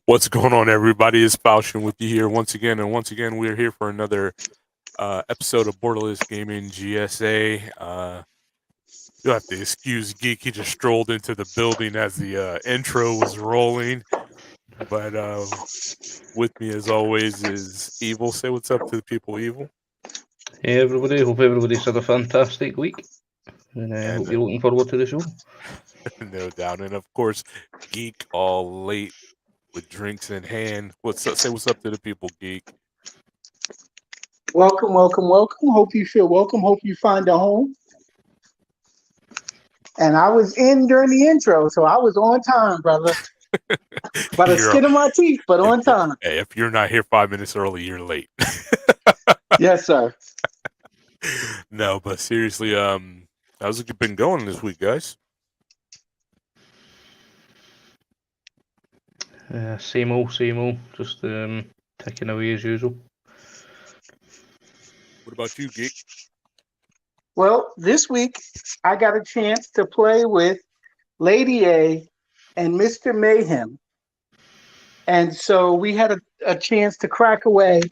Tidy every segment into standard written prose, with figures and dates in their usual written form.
What's going on, everybody? It's Falchion with you here once again, and once again, we're here for another episode of Borderless Gaming GSA. You'll have to excuse Geek; he just strolled into the building as the intro was rolling. But with me, as always, is Evil. Say what's up to the people, Evil. Hey everybody, hope everybody's had a fantastic week, and I hope you're looking forward to the show. No doubt, and of course, Geek all late with drinks in hand. What's up? Say what's up to the people, Geek. Welcome, welcome, welcome. Hope you feel welcome. Hope you find a home. And I was in during the intro, so I was on time, brother. By the skin of my teeth, but on time. Hey, if you're not here 5 minutes early, you're late. Yes, sir. No, but seriously, how's it been going this week, guys? Same old, just ticking away as usual. What about you, Geek? Well, this week I got a chance to play with Lady A and Mr. Mayhem. And so we had a chance to crack away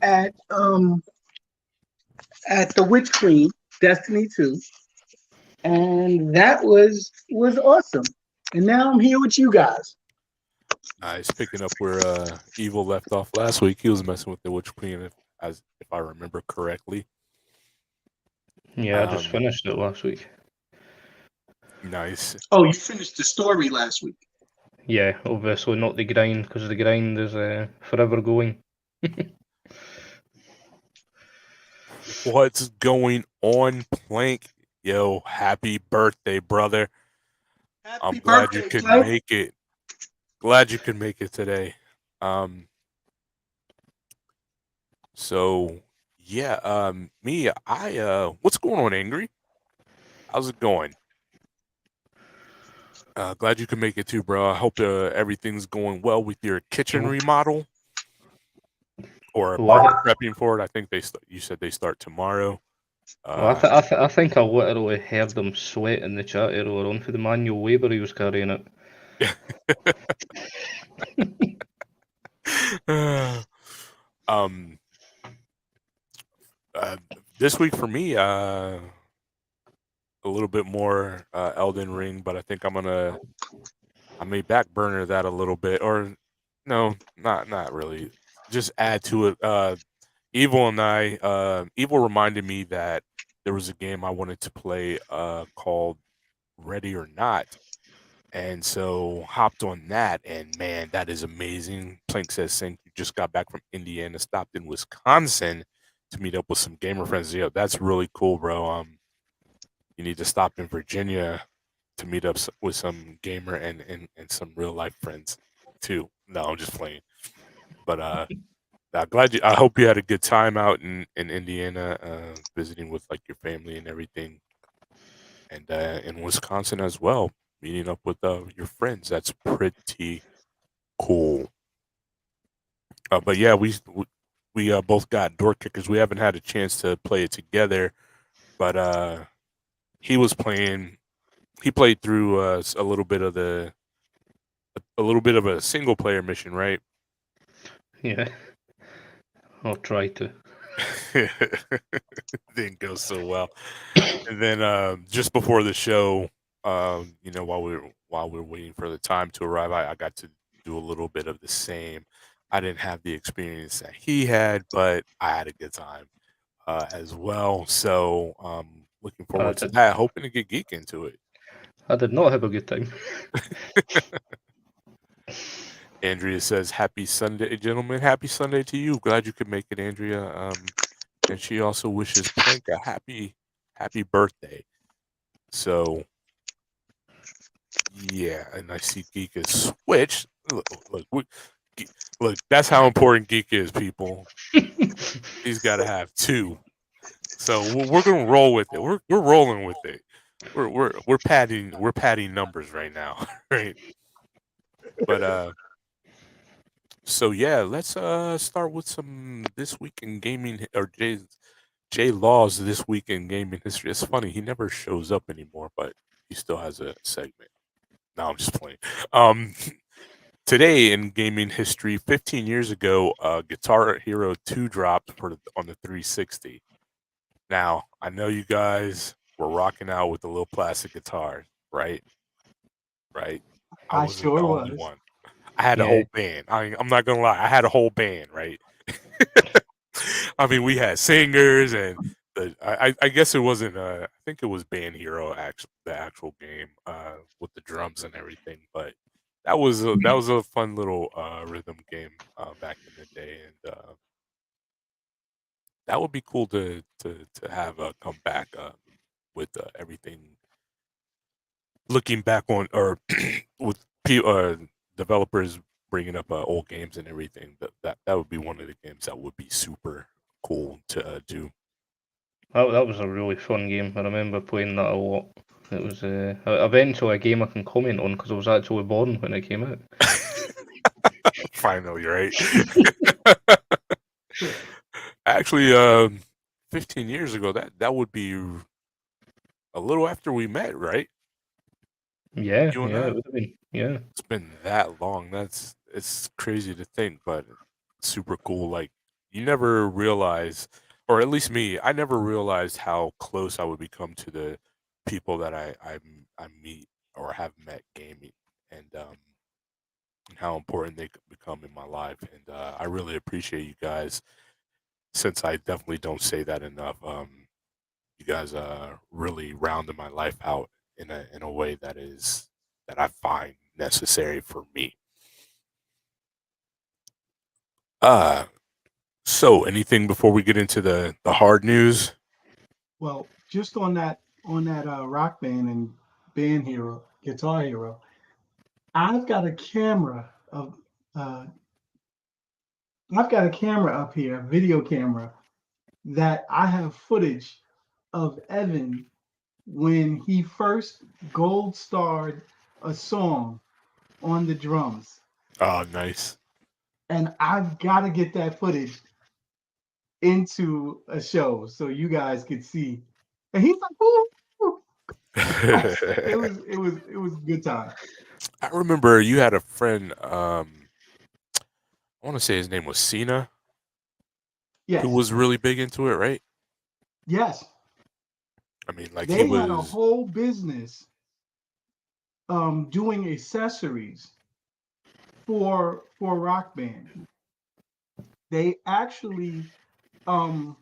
at the Witch Queen, Destiny 2. And that was awesome. And now I'm here with you guys. Nice, picking up where Evil left off last week. He was messing with the Witch Queen, if I remember correctly. Yeah, I just finished it last week. Nice. Oh, you finished the story last week. Yeah, obviously not the grind, because the grind is forever going. What's going on, Plank? Yo, happy birthday, brother. I'm glad you could make it. Glad you could make it today. So yeah, what's going on, Angry? How's it going? Glad you could make it too, bro. I hope everything's going well with your kitchen remodel or prepping for it. I think you said they start tomorrow. Well, I think I literally heard them sweat in the chat earlier on for the manual labor he was carrying it. This week for me, a little bit more Elden Ring, but I think I may back burner that a little bit, or no, not really. Just add to it. Evil and Evil reminded me that there was a game I wanted to play called Ready or Not. And so hopped on that, and man, that is amazing. Plank says, "Sink, you just got back from Indiana, stopped in Wisconsin to meet up with some gamer friends." Yeah, that's really cool, bro. You need to stop in Virginia to meet up with some gamer and some real life friends too. No, I'm just playing. But I hope you had a good time out in Indiana, visiting with like your family and everything, and in Wisconsin as well, meeting up with your friends. That's pretty cool. But yeah, we both got door kickers. We haven't had a chance to play it together, but he was playing. He played through a little bit of a single player mission, right? Yeah, I'll try to. Didn't go so well. And then just before the show, while we're waiting for the time to arrive, I got to do a little bit of the same. I didn't have the experience that he had, but I had a good time as well. So looking forward to that. Hoping to get Geek into it. I did not have a good time. Andrea says, "Happy Sunday, gentlemen. Happy Sunday to you. Glad you could make it, Andrea." And she also wishes Plank a happy birthday. So, yeah, and I see Geek is switched. Look, that's how important Geek is, people. He's got to have two. So we're gonna roll with it. We're rolling with it. We're padding numbers right now, right? But so yeah, let's start with some this week in gaming, or Jay Law's this week in gaming history. It's funny, he never shows up anymore, but he still has a segment. No, I'm just playing. today in gaming history, 15 years ago, Guitar Hero 2 dropped on the 360. Now, I know you guys were rocking out with the little plastic guitars, right? Right? I I wasn't the sure only was. one. I had a Yeah. whole band. I'm not gonna lie, I had a whole band, right? I mean, we had singers and I guess it wasn't. I think it was Band Hero, the actual game, with the drums and everything. But that was a fun little rhythm game back in the day, and that would be cool to have come back with everything. Looking back on, or with developers bringing up old games and everything, that would be one of the games that would be super cool to do. That was a really fun game. I remember playing that a lot. It was eventually a game I can comment on because I was actually born when it came out. Finally, right? Actually, 15 years ago, that would be a little after we met, right? Yeah, You and yeah, I. it would have been. Yeah. It's been that long. It's crazy to think, but super cool. Like you never realize, or at least me, I never realized how close I would become to the people that I meet or have met gaming, and how important they could become in my life. And I really appreciate you guys, since I definitely don't say that enough. You guys really rounded my life out in a way that I find necessary for me. Uh so anything before we get into the hard news? Well, just on that rock band and band hero, guitar hero, I've got a camera of uh, I've got a camera up here, a video camera that I have footage of Evan when he first gold starred a song on the drums. Oh, nice. And I've got to get that footage into a show so you guys could see. And he's like, "Ooh, ooh." It I was it was a good time. remember you had a friend, I want to say his name was Cena, who Yes, was really big into it, right? yes. I mean, like he They had a was. whole business doing accessories for Rock Band. They actually um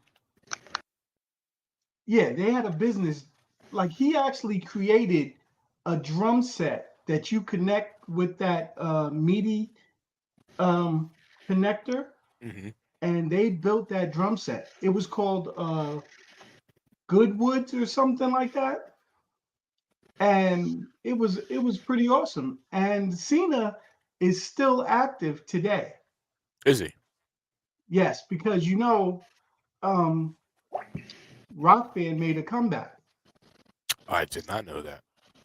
yeah, they had a business, like he actually created a drum set that you connect with that MIDI um connector, Mhm. and they built that drum set. It was called Goodwoods or something like that. And it was pretty awesome. And Cena is still active today. Is he? Yes, because um, Rock Band made a comeback. I did not know that.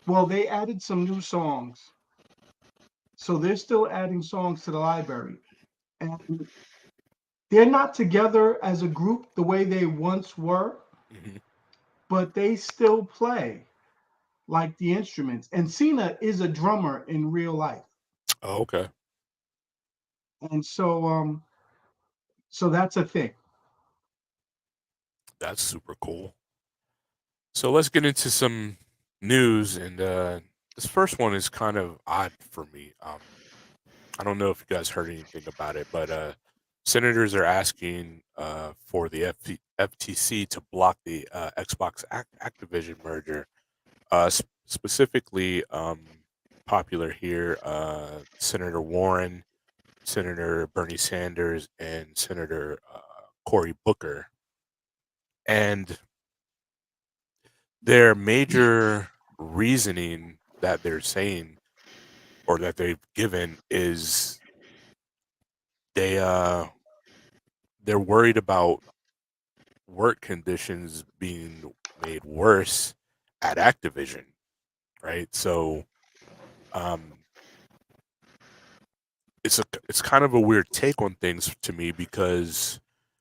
Well, they added some new songs, so they're still adding songs to the library, and they're not together as a group the way they once were, Mhm. but they still play like the instruments. And Cena is a drummer in real life, Oh, okay. and so that's a thing. That's super cool. So let's get into some news, and this first one is kind of odd for me. I don't know if you guys heard anything about it, but senators are asking for the FTC to block the Xbox Activision merger. Specifically, popular here, Senator Warren, Senator Bernie Sanders, and Senator Cory Booker. And their major reasoning that they're saying, or that they've given, is they they're worried about work conditions being made worse at Activision, right? So um it's kind of a weird take on things to me, because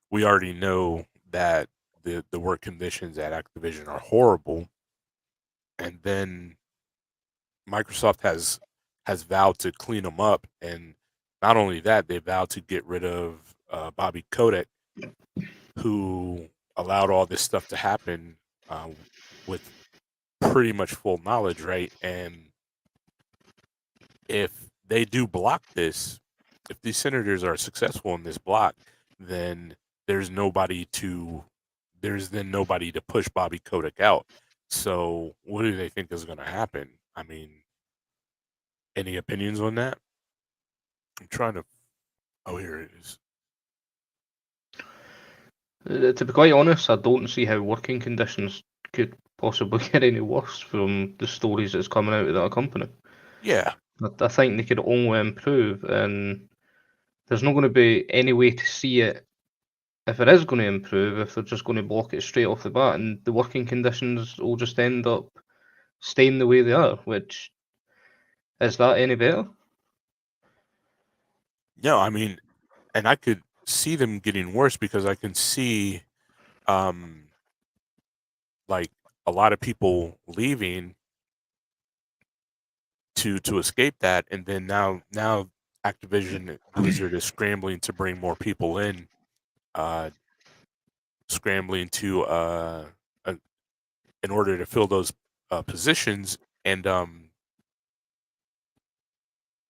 we already know that the work conditions at Activision are horrible, and then Microsoft has has vowed to clean them up, and not only that, they vowed to get rid of Bobby Kotick, who allowed all this stuff to happen with pretty much full knowledge, right? And if they do block this, if these senators are successful in this block, then there's nobody to nobody to push Bobby Kotick out. So what do they think is going to happen? I mean, any opinions on that? I'm trying to. Oh, here it is. To be quite honest, I don't see how working conditions could possibly get any worse from the stories that's coming out of that company. Yeah, I think they could only improve, and there's not going to be any way to see it if it is going to improve, if they're just going to block it straight off the bat, and the working conditions will just end up staying the way they are, which, is that any better? no, I mean, and I could see them getting worse because I can see, like a lot of people leaving to escape that, and then now Activision Blizzard is scrambling to bring more people in, uh, scrambling to in order to fill those positions, and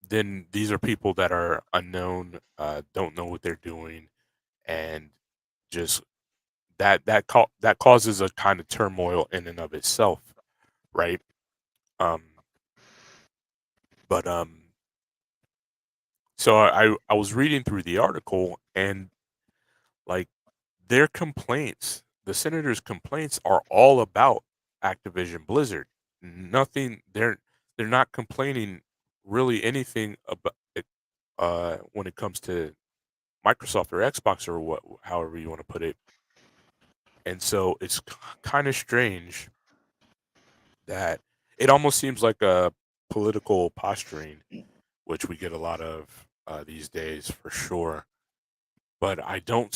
then these are people that are unknown, don't know what they're doing, and just that causes a kind of turmoil in and of itself, right? Um, but so I was reading through the article, and like their complaints, the senators' complaints are all about Activision Blizzard. Nothing they're not complaining really anything about it, when it comes to Microsoft or Xbox or what, however you want to put it. And so it's kind of strange that it almost seems like a political posturing, which we get a lot of these days for sure. But I don't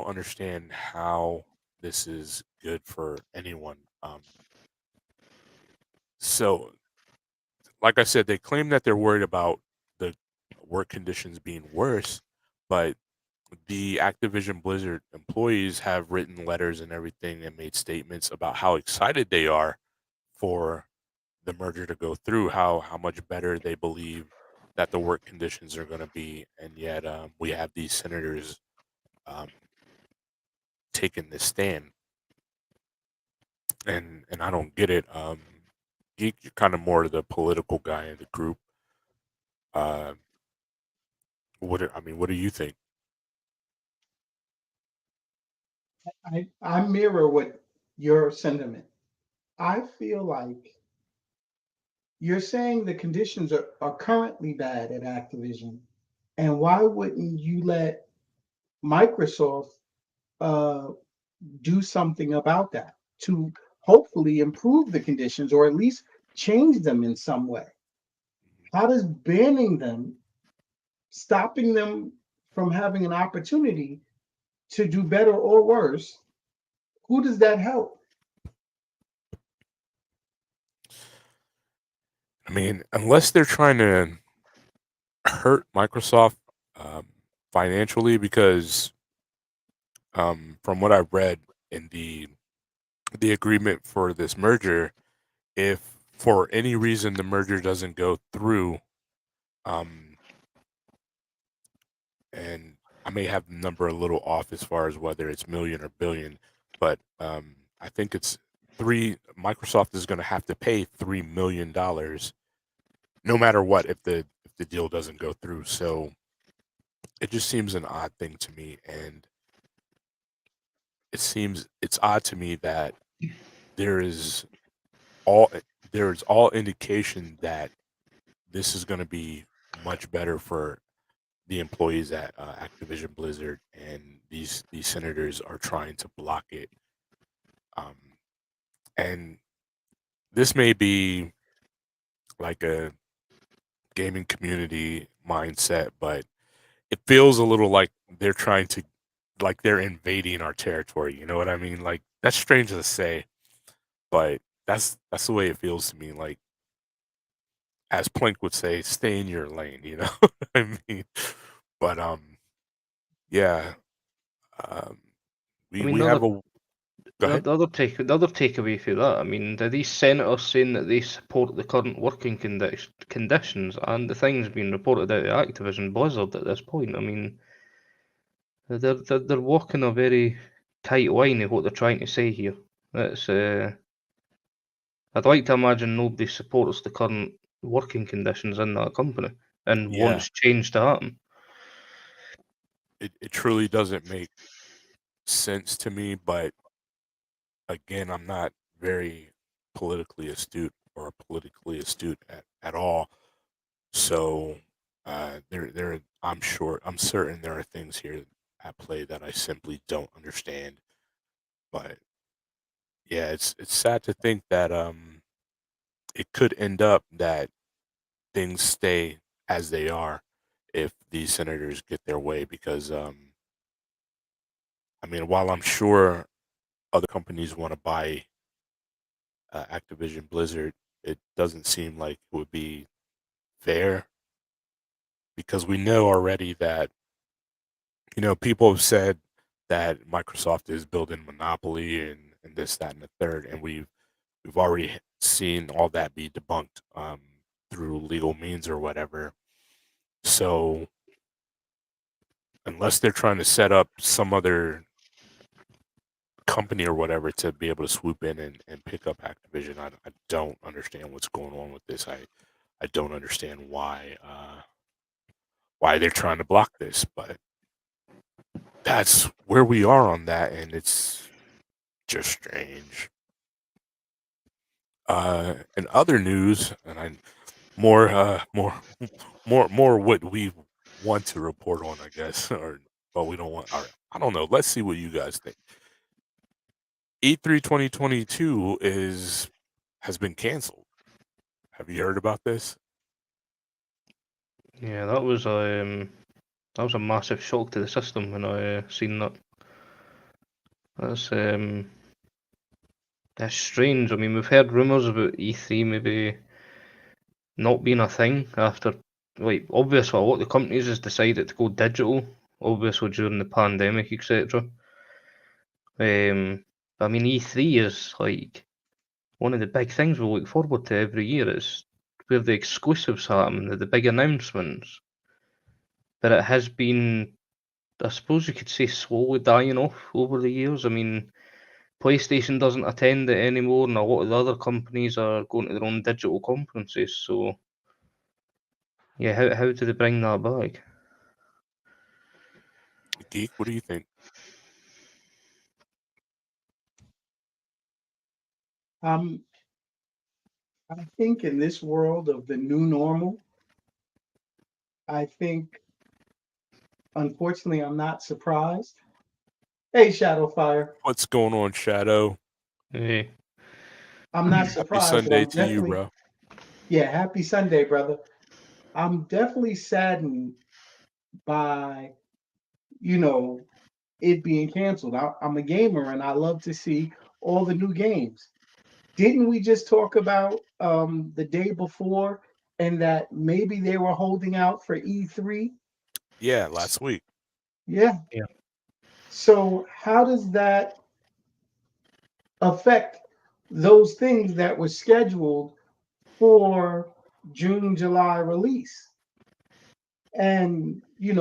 understand how this is good for anyone. So, like I said, they claim that they're worried about the work conditions being worse, but the Activision Blizzard employees have written letters and everything and made statements about how excited they are for the merger to go through, how much better they believe that the work conditions are going to be, and yet we have these senators um, taking this stand, and I don't get it. Geek, you're kind of more the political guy in the group. Uh, what do you think? I mirror what your sentiment. I feel like you're saying the conditions are currently bad at Activision, and why wouldn't you let Microsoft uh, do something about that to hopefully improve the conditions or at least change them in some way? How does banning them, stopping them from having an opportunity to do better or worse, who does that help? I mean, unless they're trying to hurt Microsoft um, financially, because from what I read in the agreement for this merger, if for any reason the merger doesn't go through, um, and I may have the number a little off as far as whether it's million or billion, but I think it's three. Microsoft is going to have to pay $3 million, no matter what, if the deal doesn't go through. So it just seems an odd thing to me, and it's odd to me that there is all there is all indication that this is going to be much better for the employees at Activision Blizzard, and these senators are trying to block it. Um, and this may be like a gaming community mindset, but it feels a little like they're trying to, like they're invading our territory. You know what I mean? Like that's strange to say, but that's the way it feels to me. Like as Plank would say, stay in your lane. You know what I mean? But yeah. I We mean, we have a. Go ahead. the other takeaway for that, I mean, are these senators saying that they support the current working conditions and the things being reported out of Activision Blizzard at this point? I mean, they're walking a very tight line of what they're trying to say here. It's I'd like to imagine nobody supports the current working conditions in that company and Yeah. wants change to happen. It truly doesn't make sense to me, but again, I'm not very politically astute or politically astute at all. So I'm certain there are things here at play that I simply don't understand. But yeah, it's sad to think that it could end up that things stay as they are if these senators get their way, because I mean, while I'm sure other companies want to buy Activision Blizzard, it doesn't seem like it would be fair, because we know already that, people have said that Microsoft is building monopoly and this, that, and the third, and we've already seen all that be debunked through legal means or whatever. So unless they're trying to set up some other company or whatever to be able to swoop in and pick up Activision, I don't understand what's going on with this. I don't understand why they're trying to block this, but that's where we are on that, and it's just strange. In other news, and more what we want to report on, I guess, but we don't want. Or I don't know. Let's see what you guys think. E3 2022 has been canceled. Have you heard about this? Yeah, that was a massive shock to the system when I seen that. That's strange. I mean, we've heard rumours about E3 maybe not being a thing after, like, obviously a lot of the companies has decided to go digital, obviously during the pandemic, etc. I mean, E3 is like one of the big things we look forward to every year. It's where the exclusives happen, the big announcements. But it has been, I suppose you could say, slowly dying off over the years. I mean, PlayStation doesn't attend it anymore, and a lot of the other companies are going to their own digital conferences. So, yeah, how do they bring that back? Geek, what do you think? Um, I think in this world of the new normal, I think, unfortunately, I'm not surprised. Hey, Shadowfire, What's going on, Shadow? Hey, I'm not Happy surprised, but Sunday I'm to you, definitely, bro. yeah, happy Sunday, brother. I'm definitely saddened by, you know, it being canceled. I'm a gamer and I love to see all the new games. Didn't we just talk about the day before and that maybe they were holding out for E3? Yeah, last week. Yeah. Yeah. So how does that affect those things that were scheduled for June, July release? And it's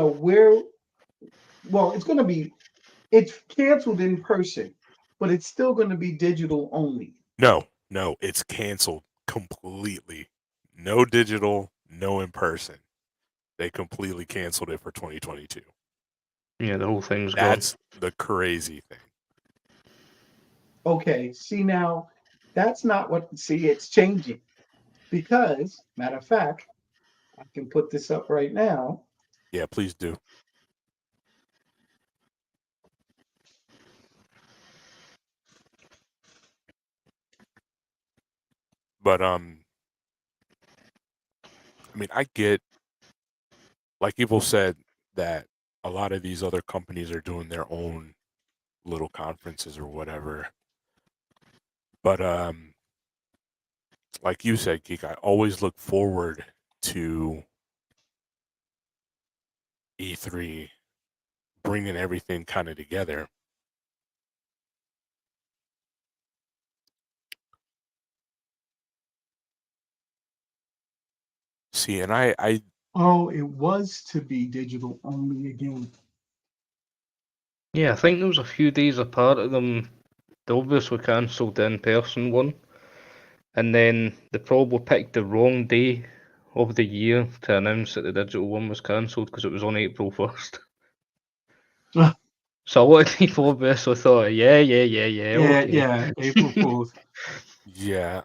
going to be, it's canceled in person, but it's still going to be digital only. No, it's canceled completely. No digital, no in person. They completely canceled it for 2022. yeah, the whole thing's gone. That's the crazy thing. Okay, see now, that's not what, see, it's changing because, matter of fact, I can put this up right now. Yeah, please do. But I mean, I get, like Evil said, that a lot of these other companies are doing their own little conferences or whatever. But like you said, Geek, I always look forward to E3 bringing everything kind of together. See, and I Oh, it was to be digital only again. Yeah, I think there was a few days apart of them. They obviously cancelled the in-person one, and then they probably picked the wrong day of the year to announce that the digital one was cancelled because it was on April 1st. So a lot of people obviously thought, yeah, okay. April Fools. yeah.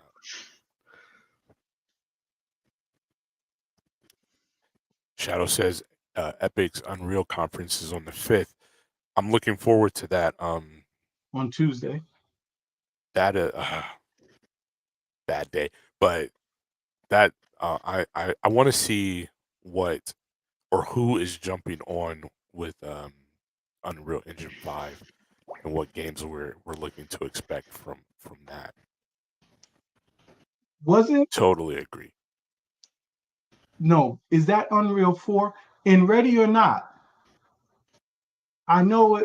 Shadow says Epic's Unreal conference is on the 5th. I'm looking forward to that. On Tuesday. That bad day, but that I want to see what or who is jumping on with Unreal Engine 5 and what games we're looking to expect from that. Wasn't Totally agree. no, is that Unreal 4 in Ready or Not? I know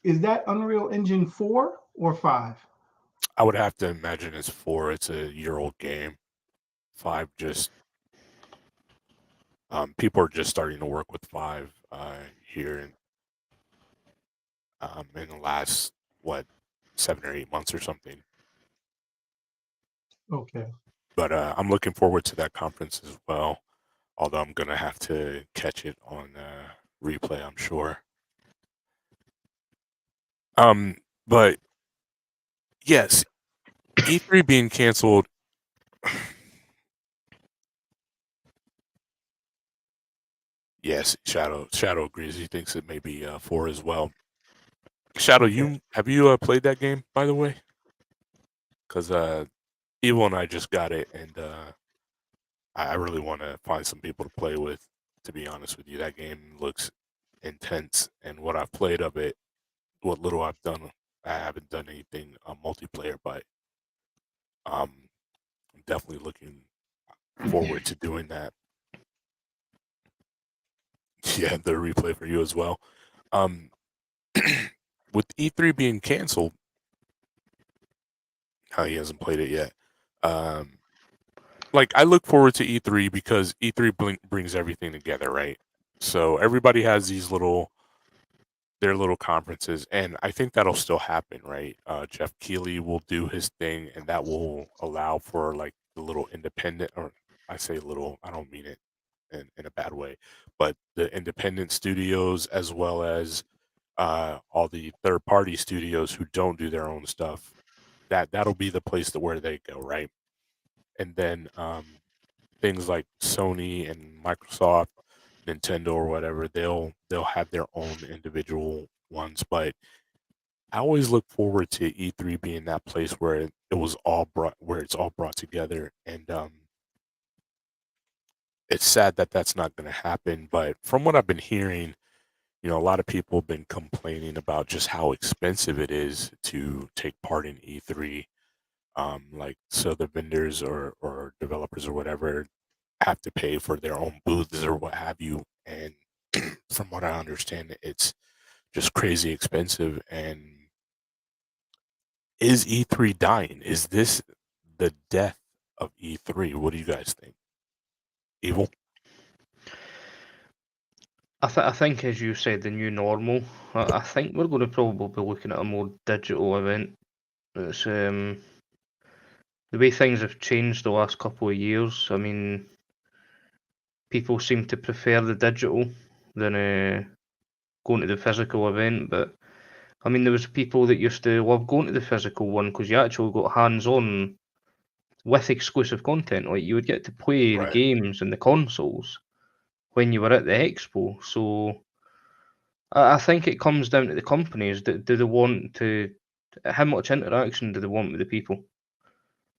is that Unreal Engine 4 or 5? I would have to imagine it's 4. It's a year-old game. 5 just people are just starting to work with 5 here in the last 7 or 8 months or something. Okay. But I'm looking forward to that conference as well. Although I'm gonna have to catch it on replay, I'm sure. But yes, E3 being canceled. Yes, Shadow agrees. He thinks it may be 4 as well. Shadow, Okay. have you played that game, by the way? Because Evil and I just got it, and I really want to find some people to play with. To be honest with you, that game looks intense, and what I've played of it, what little I've done, I haven't done anything multiplayer, but I'm definitely looking forward to doing that. Yeah, the replay for you as well. With E3 being canceled, he hasn't played it yet. Like I look forward to E3 because E3 brings everything together, right? So everybody has their little conferences, and I think that'll still happen, right? Jeff Keighley will do his thing, and that will allow for like the little independent, or I say little, I don't mean it in a bad way, but the independent studios as well as all the third party studios who don't do their own stuff. That'll be the place to where they go, right? And then things like Sony and Microsoft, Nintendo or whatever, they'll have their own individual ones. But I always look forward to E3 being that place where it's all brought together. And it's sad that that's not going to happen. But from what I've been hearing, a lot of people have been complaining about just how expensive it is to take part in E3. Like, so the vendors or developers or whatever have to pay for their own booths or what have you. And from what I understand, it's just crazy expensive. And is E3 dying? Is this the death of E3? What do you guys think? Evil? I think, as you said, the new normal. I think we're going to probably be looking at a more digital event. It's the way things have changed the last couple of years. I mean, people seem to prefer the digital than going to the physical event. But I mean, there was people that used to love going to the physical one because you actually got hands-on with exclusive content. Like you would get to play the Right. games and the consoles when you were at the expo. So I think it comes down to the companies. Do they want to? How much interaction do they want with the people?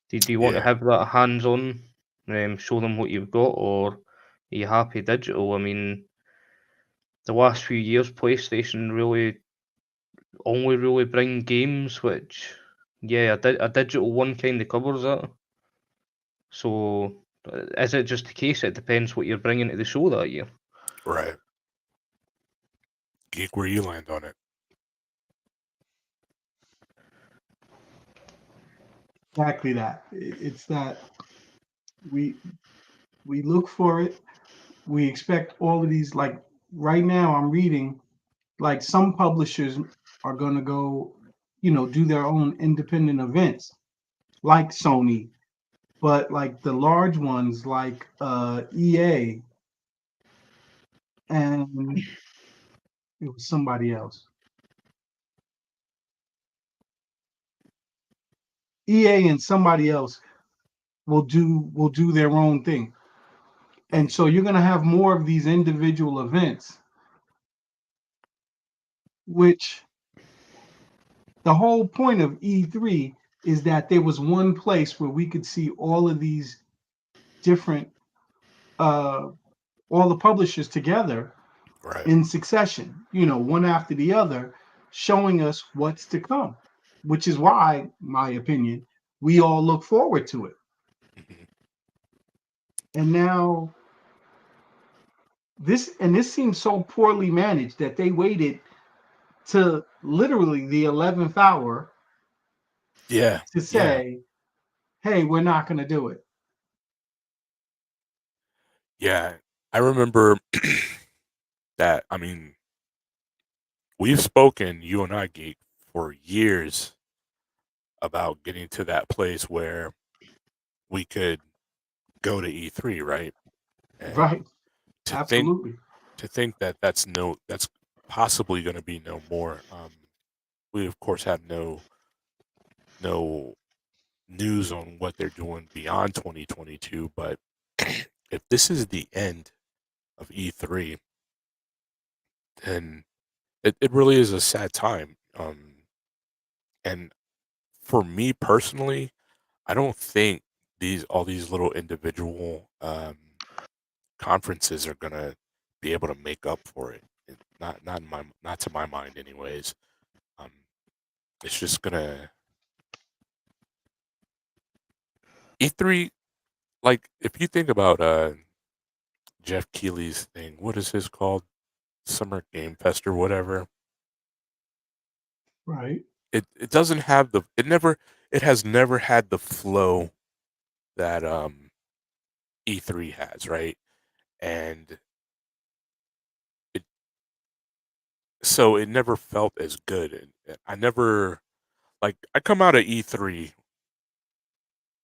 Do you want to Yeah. have that hands-on, show them what you've got, or are you happy digital? I mean, the last few years, PlayStation really only really bring games, which, yeah, a digital one kind of covers that. So, is it just the case? It depends what you're bringing to the show that year. Right. Geek, where you land on it? Exactly that. It's that we look for it. We expect all of these. Like right now, I'm reading like some publishers are going to go, do their own independent events, like Sony, but like the large ones, like EA, and it was somebody else. EA and somebody else will do their own thing. And so you're going to have more of these individual events, which the whole point of E3 is that there was one place where we could see all of these different, all the publishers together Right. in succession, one after the other, showing us what's to come, which is why, my opinion, we all look forward to it. Mhm. And now this seems so poorly managed that they waited to literally the 11th hour Yeah. to say, hey, we're not going to do it. Yeah. I remember that. I mean, we've spoken, you and I, Geek, for years about getting to that place where we could go to E3, right? And Right. to think Absolutely. that that's possibly going to be no more. We of course have no news on what they're doing beyond 2022, but if this is the end of E3, then it really is a sad time. And for me personally, I don't think all these little individual conferences are gonna be able to make up for it. Not to my mind, anyways. Um, it's just gonna E3. Like if you think about Jeff Keighley's thing, what is his called? Summer Game Fest or whatever. Right. It doesn't have it has never had the flow that E3 has, right? And it so it never felt as good. And I never like I come out of E3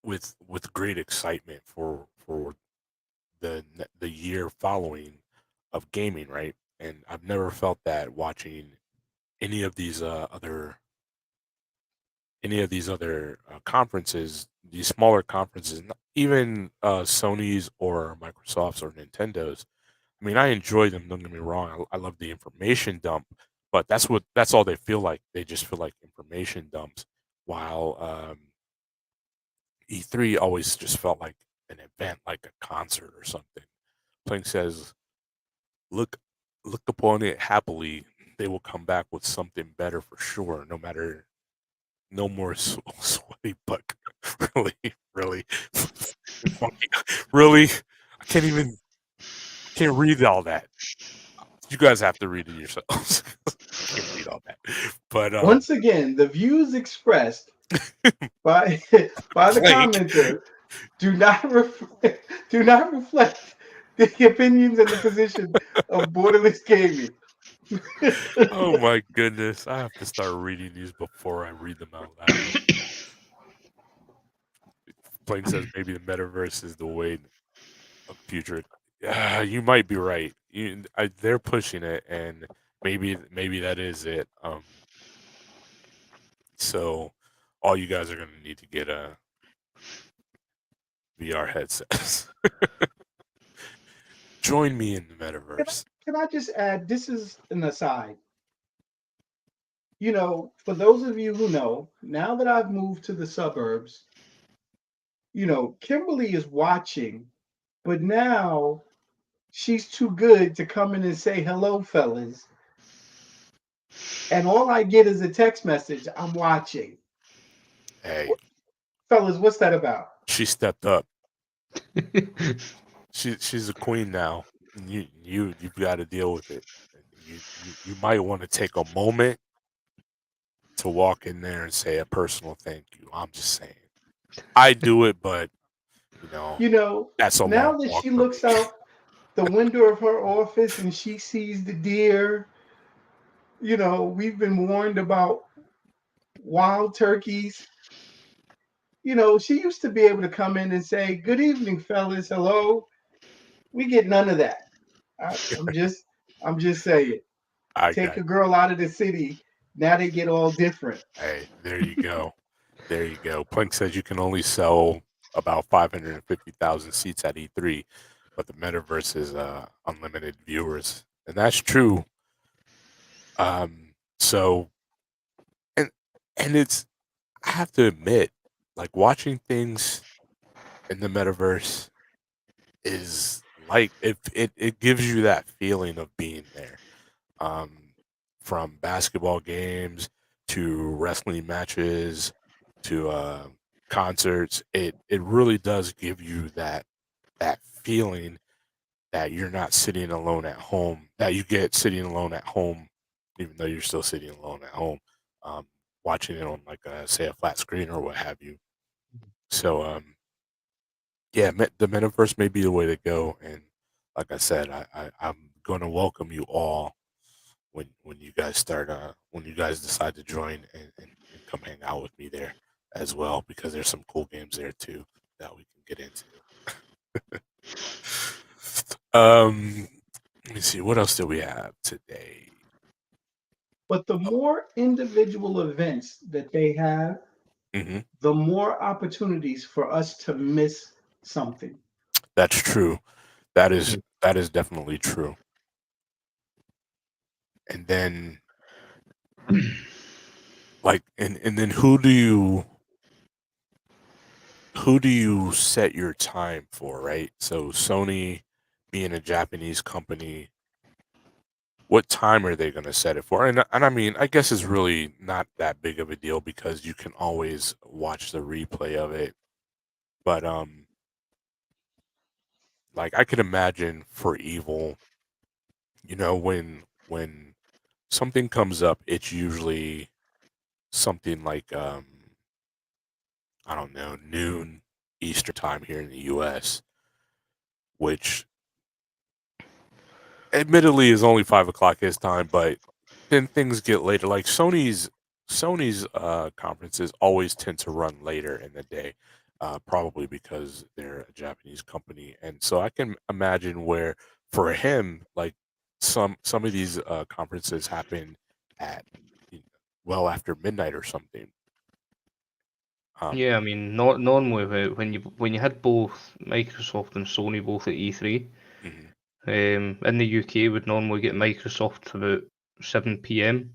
with great excitement for the year following of gaming, right? And I've never felt that watching any of these conferences, these smaller conferences, even Sony's or Microsoft's or Nintendo's. I mean, I enjoy them. Don't get me wrong. I love the information dump, but that's all they feel like. They just feel like information dumps. While E3 always just felt like an event, like a concert or something. Plank says, "Look, look upon it happily. They will come back with something better for sure. No matter, no more sweaty butt. Really, really, really. I can't read all that. You guys have to read it yourselves. I can't read all that. But Once again, the views expressed by by the Plank, commenter do not reflect the opinions and the position of Borderless Gaming. oh my goodness, I have to start reading these before I read them out loud. Plank says maybe the metaverse is the way of future. You might be right. They're pushing it, and maybe that is it. So all you guys are gonna need to get a VR headsets. Join me in the metaverse. Can I just add, this is an aside. For those of you who know, now that I've moved to the suburbs, Kimberly is watching, but now she's too good to come in and say, hello, fellas. And all I get is a text message, I'm watching. Hey, Fellas, what's that about? she stepped up. She's a queen now, and you've got to deal with it. You might want to take a moment to walk in there and say a personal thank you. I'm just saying. I do it, but you know You know, that's a long now that walk she for me. looks out the window of her office and she sees the deer, we've been warned about wild turkeys. She used to be able to come in and say, "Good evening, fellas. Hello." We get none of that. I'm just saying. I Take got a girl out of the city. Now they get all different. Hey, there you go. There you go. Plink says you can only sell about 550,000 seats at E3, but the metaverse is unlimited viewers, and that's true. So and it's I have to admit, like watching things in the metaverse is like it gives you that feeling of being there. Um, from basketball games to wrestling matches to concerts, it really does give you that feeling that you're not sitting alone at home. That you get sitting alone at home, even though you're still sitting alone at home, um, watching it on like say a flat screen or what have you. So yeah, the metaverse may be the way to go, and like I said, I'm going to welcome you all when you guys start when you guys decide to join and come hang out with me there as well, because there's some cool games there too that we can get into. Let me see, what else do we have today? But the more individual events that they have, Hmm. the more opportunities for us to miss something. That's true. That is definitely true. And then like and then who do you set your time for, right? So Sony being a Japanese company, what time are they going to set it for? And I mean, I guess it's really not that big of a deal because you can always watch the replay of it. But like I could imagine for Evil, when something comes up, it's usually something like I don't know, noon Eastern time here in the US, which admittedly is only 5 o'clock his time, but then things get later. Like Sony's conferences always tend to run later in the day, probably because they're a Japanese company, and so I can imagine where for him, like some of these conferences happen at you know, well after midnight or something. Yeah, I Um, mean, not normally when you had both Microsoft and Sony both at E3, mhm. in the UK would normally get Microsoft about 7 p.m.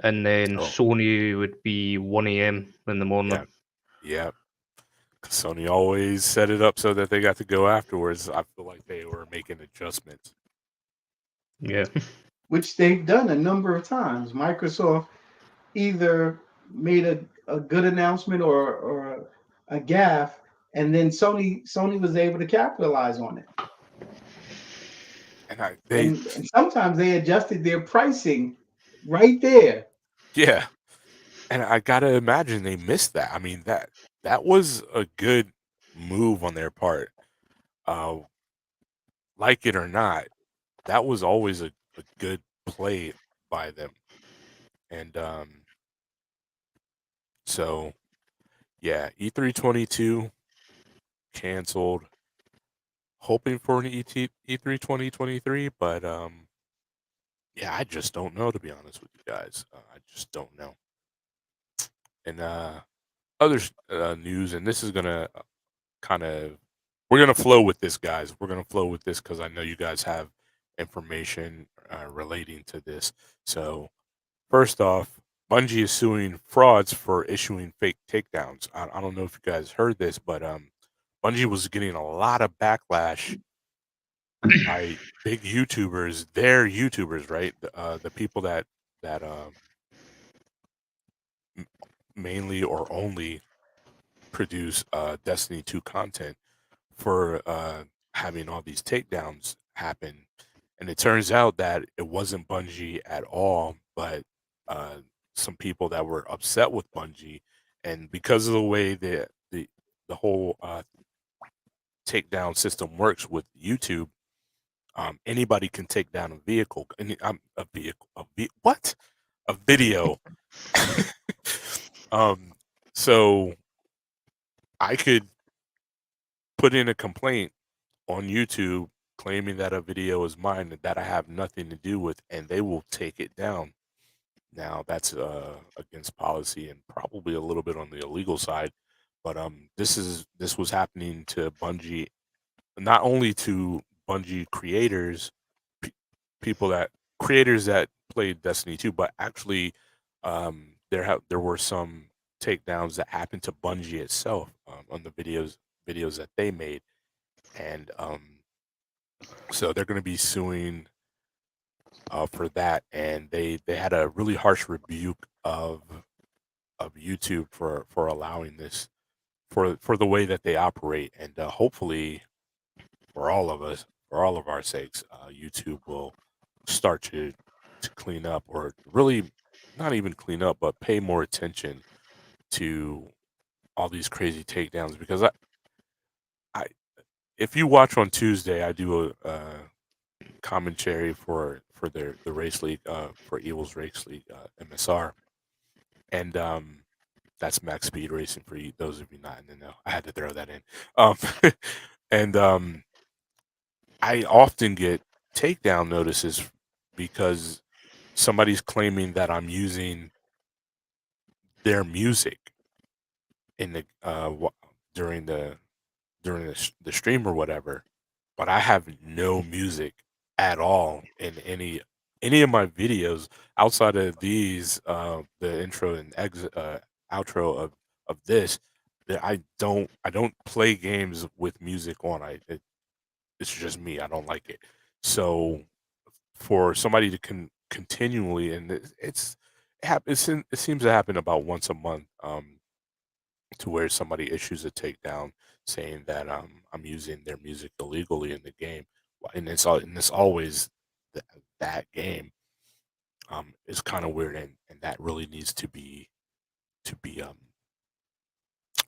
and then Oh, Sony would be 1 a.m. in the yeah, morning. yeah. Sony always set it up so that they got to go afterwards. I feel like they were making adjustments. Yeah. Which they've done a number of times. Microsoft either made a good announcement or a gaffe, and then Sony was able to capitalize on it. And And sometimes they adjusted their pricing right there. yeah, and I gotta imagine they missed that. I mean that was a good move on their part. Uh, like it or not, that was always a good play by them. And so yeah, E322 canceled. Hoping for an E3 2023, but yeah, I just don't know, to be honest with you guys. I just don't know. And other news, and this is gonna kind of we're gonna flow with this, guys. We're gonna flow with this because I know you guys have information relating to this. So first off, Bungie is suing frauds for issuing fake takedowns. I don't know if you guys heard this, but Bungie was getting a lot of backlash by big YouTubers. They're YouTubers, right? The people that m- mainly or only produce Destiny 2 content for having all these takedowns happen. And it turns out that it wasn't Bungie at all, but uh, some people that were upset with Bungie, and because of the way the whole takedown system works with YouTube, anybody can take down a vehicle. A vehicle. What? A video. So I could put in a complaint on YouTube claiming that a video is mine that I have nothing to do with, and they will take it down. Now that's against policy and probably a little bit on the illegal side, but this was happening to Bungie, not only to Bungie creators, pe- people that creators that played Destiny 2, but actually there were some takedowns that happened to Bungie itself on the videos that they made, and so they're going to be suing for that, and they had a really harsh rebuke of YouTube for allowing this, for the way that they operate, and hopefully for all of us, for all of our sakes, YouTube will start to clean up, or really not even clean up, but pay more attention to all these crazy takedowns. Because I if you watch on Tuesday, I do a commentary for the race league, for Evil's race league, MSR, and that's max speed racing for you, those of you not in the know. I had to throw that in. Um, and I often get takedown notices because somebody's claiming that I'm using their music in the during the stream or whatever, but I have no music at all in any of my videos outside of these, the intro and outro of this. That I don't play games with music on. It's just me. I don't like it. So for somebody to continually, and it seems to happen about once a month, to where somebody issues a takedown saying that I'm using their music illegally in the game, and it's always that game. Is kind of weird, and that really needs to be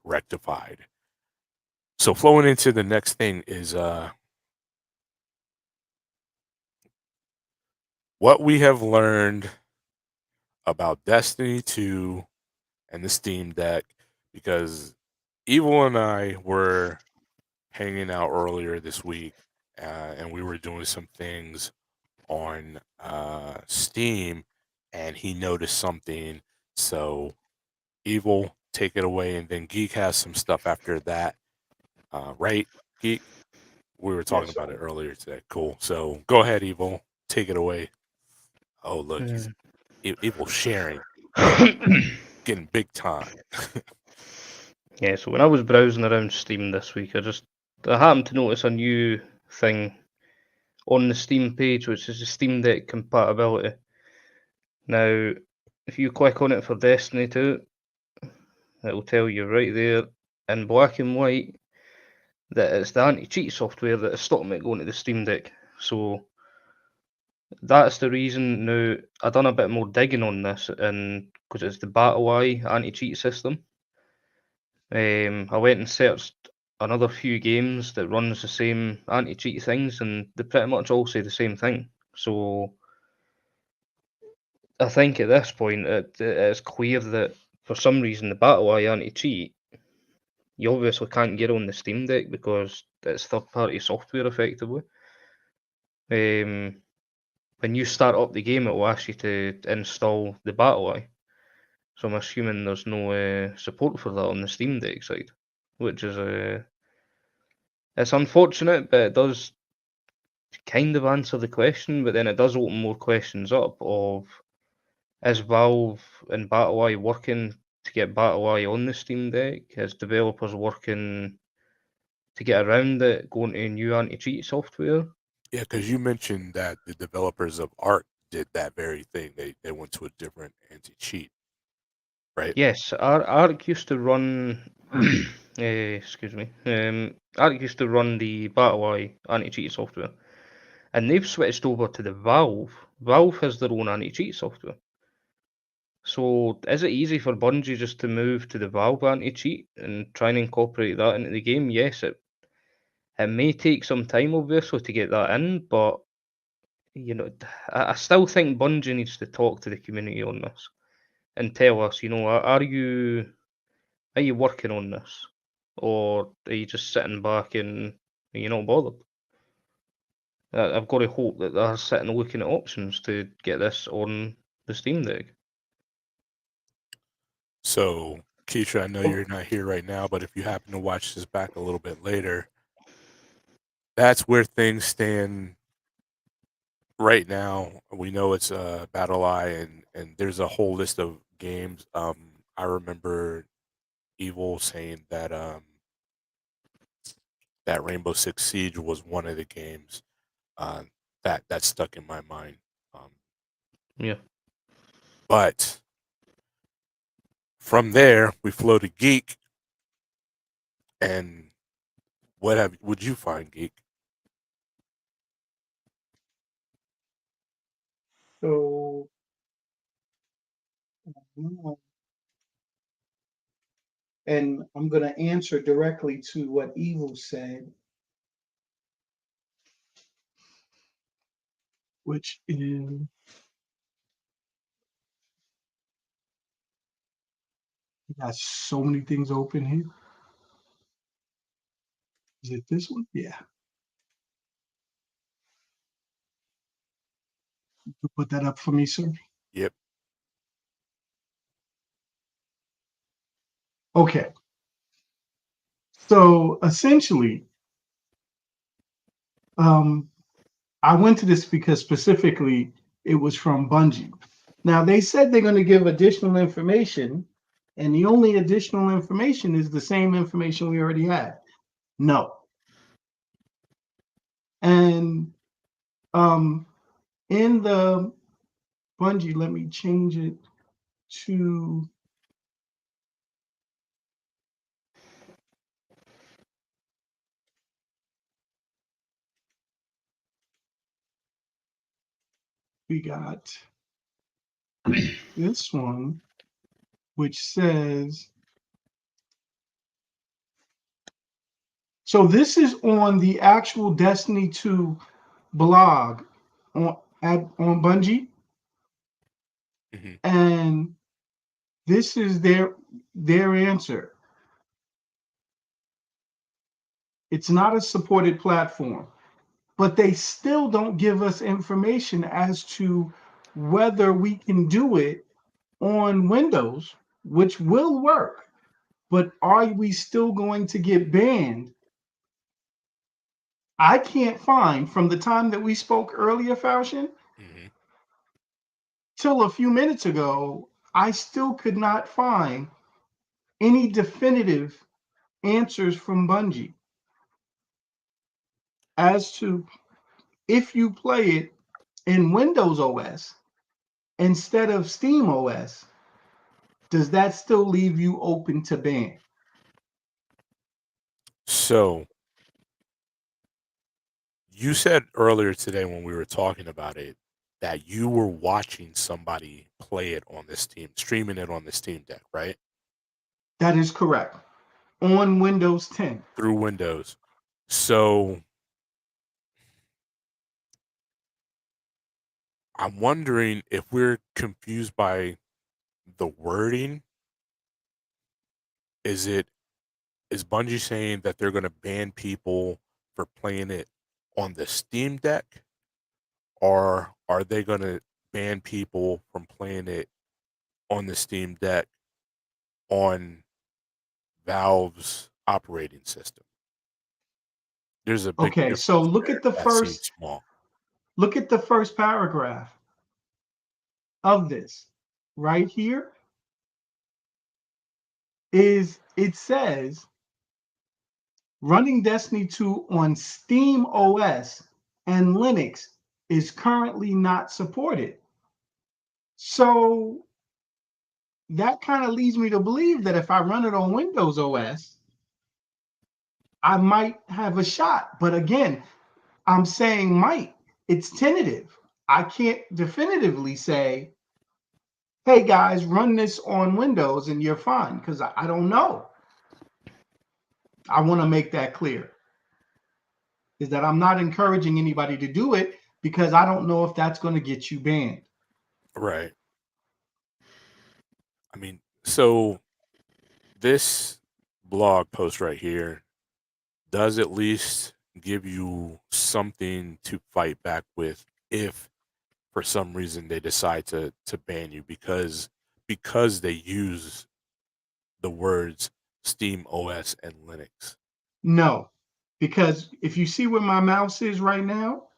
rectified. So flowing into the next thing is what we have learned about Destiny 2 and the Steam Deck, because Evil and I were hanging out earlier this week, and we were doing some things on Steam, and he noticed something. So, Evil, take it away, and then Geek has some stuff after that. Right, Geek? We were talking about it earlier today. Cool. So, go ahead, Evil. Take it away. Oh, look, he's Evil sharing, getting big time. Yeah, so when I was browsing around Steam this week, I happened to notice a new thing on the Steam page, which is the Steam Deck compatibility. Now, if you click on it for Destiny 2, it will tell you right there in black and white that it's the anti-cheat software that is stopping it going to the Steam Deck. So that's the reason. Now, I done a bit more digging on this, and because it's the BattleEye anti-cheat system, I went and searched another few games that runs the same anti-cheat things, and they pretty much all say the same thing. So I think at this point it's clear that for some reason the BattleEye anti-cheat, you obviously can't get on the Steam Deck because it's third-party software effectively. When you start up the game, it will ask you to install the BattleEye. So I'm assuming there's no support for that on the Steam Deck side, which is it's unfortunate, but it does kind of answer the question. But then it does open more questions up of, is Valve and BattleEye working to get BattleEye on the Steam Deck? Is developers working to get around it, going to new anti-cheat software? Yeah, because you mentioned that the developers of Ark did that very thing. They went to a different anti-cheat, right? Yes, Arc used to run. Excuse me. I used to run the BattleEye anti-cheat software, and they've switched over to the Valve. Valve has their own anti-cheat software. So is it easy for Bungie just to move to the Valve anti-cheat and try and incorporate that into the game? Yes, it may take some time, obviously, to get that in, but I still think Bungie needs to talk to the community on this and tell us, are you working on this, or are you just sitting back and you're not bothered? I've got to hope that they're sitting looking at options to get this on the Steam Deck. So, Keisha, I know you're not here right now, but if you happen to watch this back a little bit later, that's where things stand right now. We know it's BattleEye, and there's a whole list of games. I remember Evil saying that that Rainbow Six Siege was one of the games uh, that stuck in my mind. Yeah. But from there, we flow to Geek, and would you find, Geek? So, and I'm going to answer directly to what Evil said, which is, got so many things open here. Is it this one? Yeah. You put that up for me, sir? Yep. Okay. So essentially, I went to this because specifically it was from Bungie. Now they said they're going to give additional information, and the only additional information is the same information we already had. No. And in the Bungie, let me change it to we got this one, which says, so this is on the actual Destiny 2 blog on Bungie, and this is their answer. It's not a supported platform, but they still don't give us information as to whether we can do it on Windows, which will work, but are we still going to get banned? I can't find from the time that we spoke earlier, Falchion, till a few minutes ago, I still could not find any definitive answers from Bungie as to if you play it in Windows OS instead of Steam OS, does that still leave you open to ban? So you said earlier today when we were talking about it that you were watching somebody play it on the streaming it on the Steam Deck, right? That is correct. On Windows 10. Through Windows. So I'm wondering if we're confused by the wording. Is Bungie saying that they're going to ban people for playing it on the Steam Deck, or are they going to ban people from playing it on the Steam Deck on Valve's operating system? There's a big Okay, difference so look there. at the That seems first small. look at the first paragraph of this right here. It says running Destiny 2 on Steam OS and Linux is currently not supported. So that kind of leads me to believe that if I run it on Windows OS, I might have a shot. But again, I'm saying might. It's tentative. I can't definitively say, hey guys, run this on Windows and you're fine, because I don't know. I want to make that clear. Is that I'm not encouraging anybody to do it because I don't know if that's going to get you banned. Right. I mean, so this blog post right here does at least give you something to fight back with if for some reason they decide to ban you because they use the words Steam OS and Linux. No, because if you see where my mouse is right now,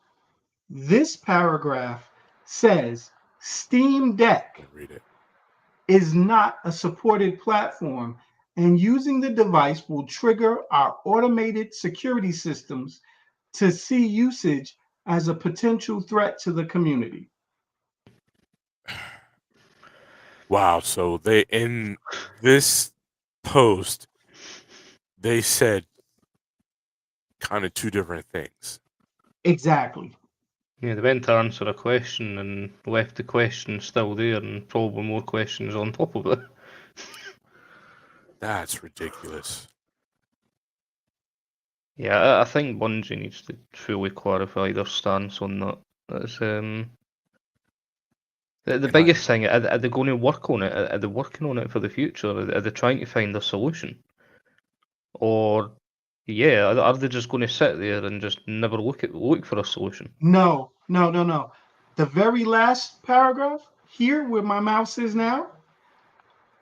this paragraph says Steam Deck Read it. is not a supported platform, and using the device will trigger our automated security systems to see usage as a potential threat to the community. Wow. So they, in this post, they said kind of two different things. Exactly. Yeah, they went to answer a question and left the question still there, and probably more questions on top of it. That's ridiculous. Yeah, I think Bungie needs to fully clarify their stance on that. That's the biggest thing. Are they going to work on it? Are they working on it for the future? Are they trying to find a solution? Or yeah, are they just going to sit there and just never look for a solution? No. The very last paragraph here, where my mouse is now,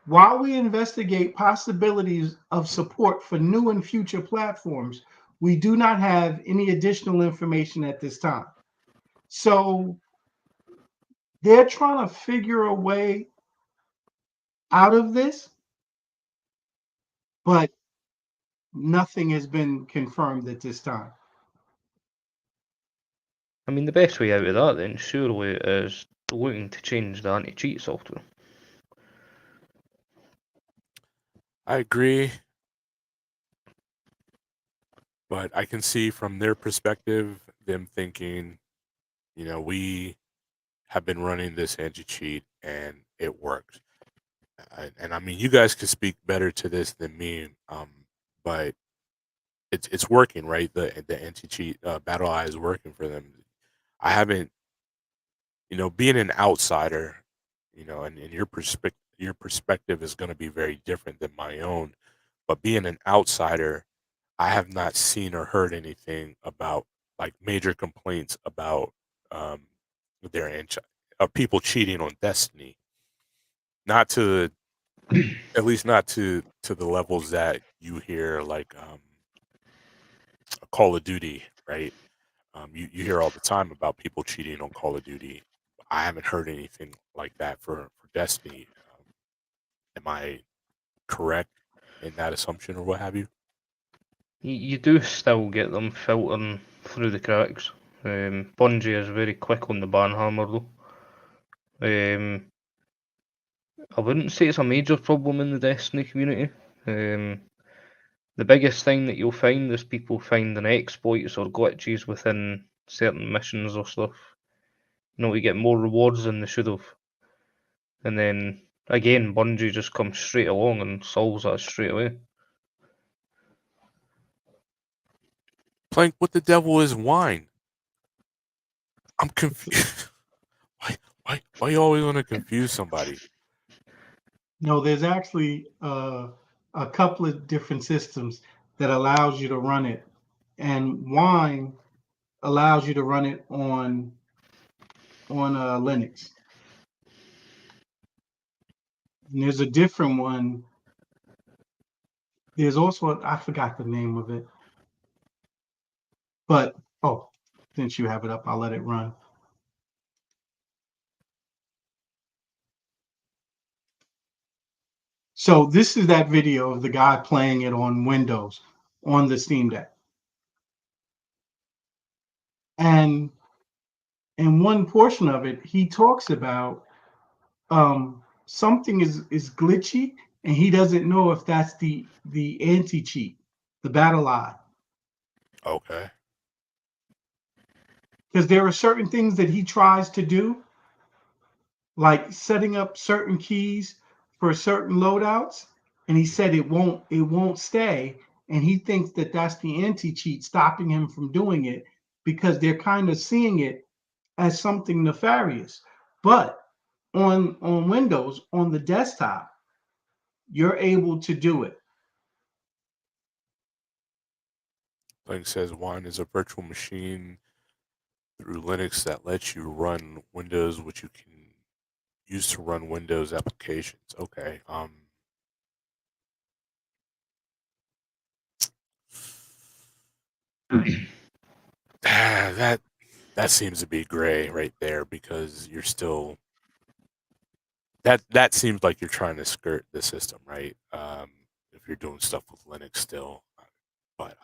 while we investigate possibilities of support for new and future platforms, we do not have any additional information at this time. So they're trying to figure a way out of this, but nothing has been confirmed at this time. I mean, the best way out of that then surely is looking to change the anti-cheat software. I agree. But I can see from their perspective, them thinking, we have been running this anti-cheat and it worked. And I mean, you guys could speak better to this than me, but it's working, right? The anti-cheat battle eye is working for them. I haven't, being an outsider, and your perspective is going to be very different than my own. But being an outsider, I have not seen or heard anything about like major complaints about um, their people cheating on Destiny. Not to, at least not to the levels that you hear like Call of Duty, right? You hear all the time about people cheating on Call of Duty. I haven't heard anything like that for Destiny. Am I correct in that assumption or what have you? You do still get them filtering through the cracks. Bungie is very quick on the ban hammer though. I wouldn't say it's a major problem in the Destiny community. The biggest thing that you'll find is people finding exploits or glitches within certain missions or stuff. You get more rewards than they should have. And then, again, Bungie just comes straight along and solves that straight away. Plank, what the devil is wine? I'm confused. Why you always want to confuse somebody? No, there's actually a couple of different systems that allows you to run it, and Wine allows you to run it on Linux. And there's a different one. There's also I forgot the name of it, but since you have it up, I'll let it run. So this is that video of the guy playing it on Windows on the Steam Deck. And in one portion of it, he talks about something is glitchy, and he doesn't know if that's the anti-cheat, the battle eye. Okay. Because there are certain things that he tries to do, like setting up certain keys for certain loadouts, and he said it won't stay, and he thinks that that's the anti-cheat stopping him from doing it because they're kind of seeing it as something nefarious. But on Windows, on the desktop, you're able to do it. Link says Wine is a virtual machine through Linux that lets you run Windows, which you can use to run Windows applications. Okay. That seems to be gray right there because you're still that seems like you're trying to skirt the system, right? If you're doing stuff with Linux still, but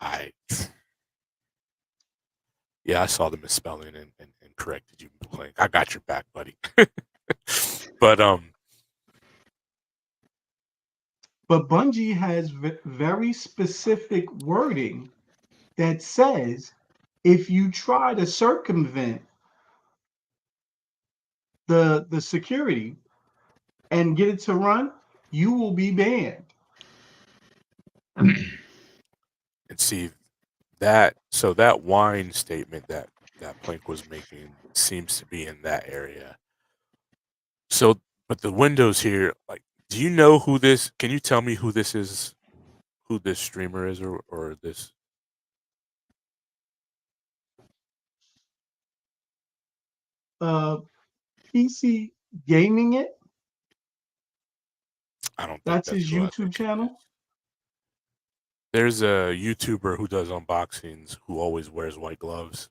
yeah, I saw the misspelling and corrected you. Like, I got your back, buddy. But But Bungie has very specific wording that says if you try to circumvent the security and get it to run, you will be banned. and see that that wine statement that Plank was making seems to be in that area. So, but the Windows here, like, do you know who this? Can you tell me who this is? Who this streamer is, or this? Uh, PC Gaming It, I don't think that's that's his who I YouTube think it is. channel. There's a YouTuber who does unboxings who always wears white gloves.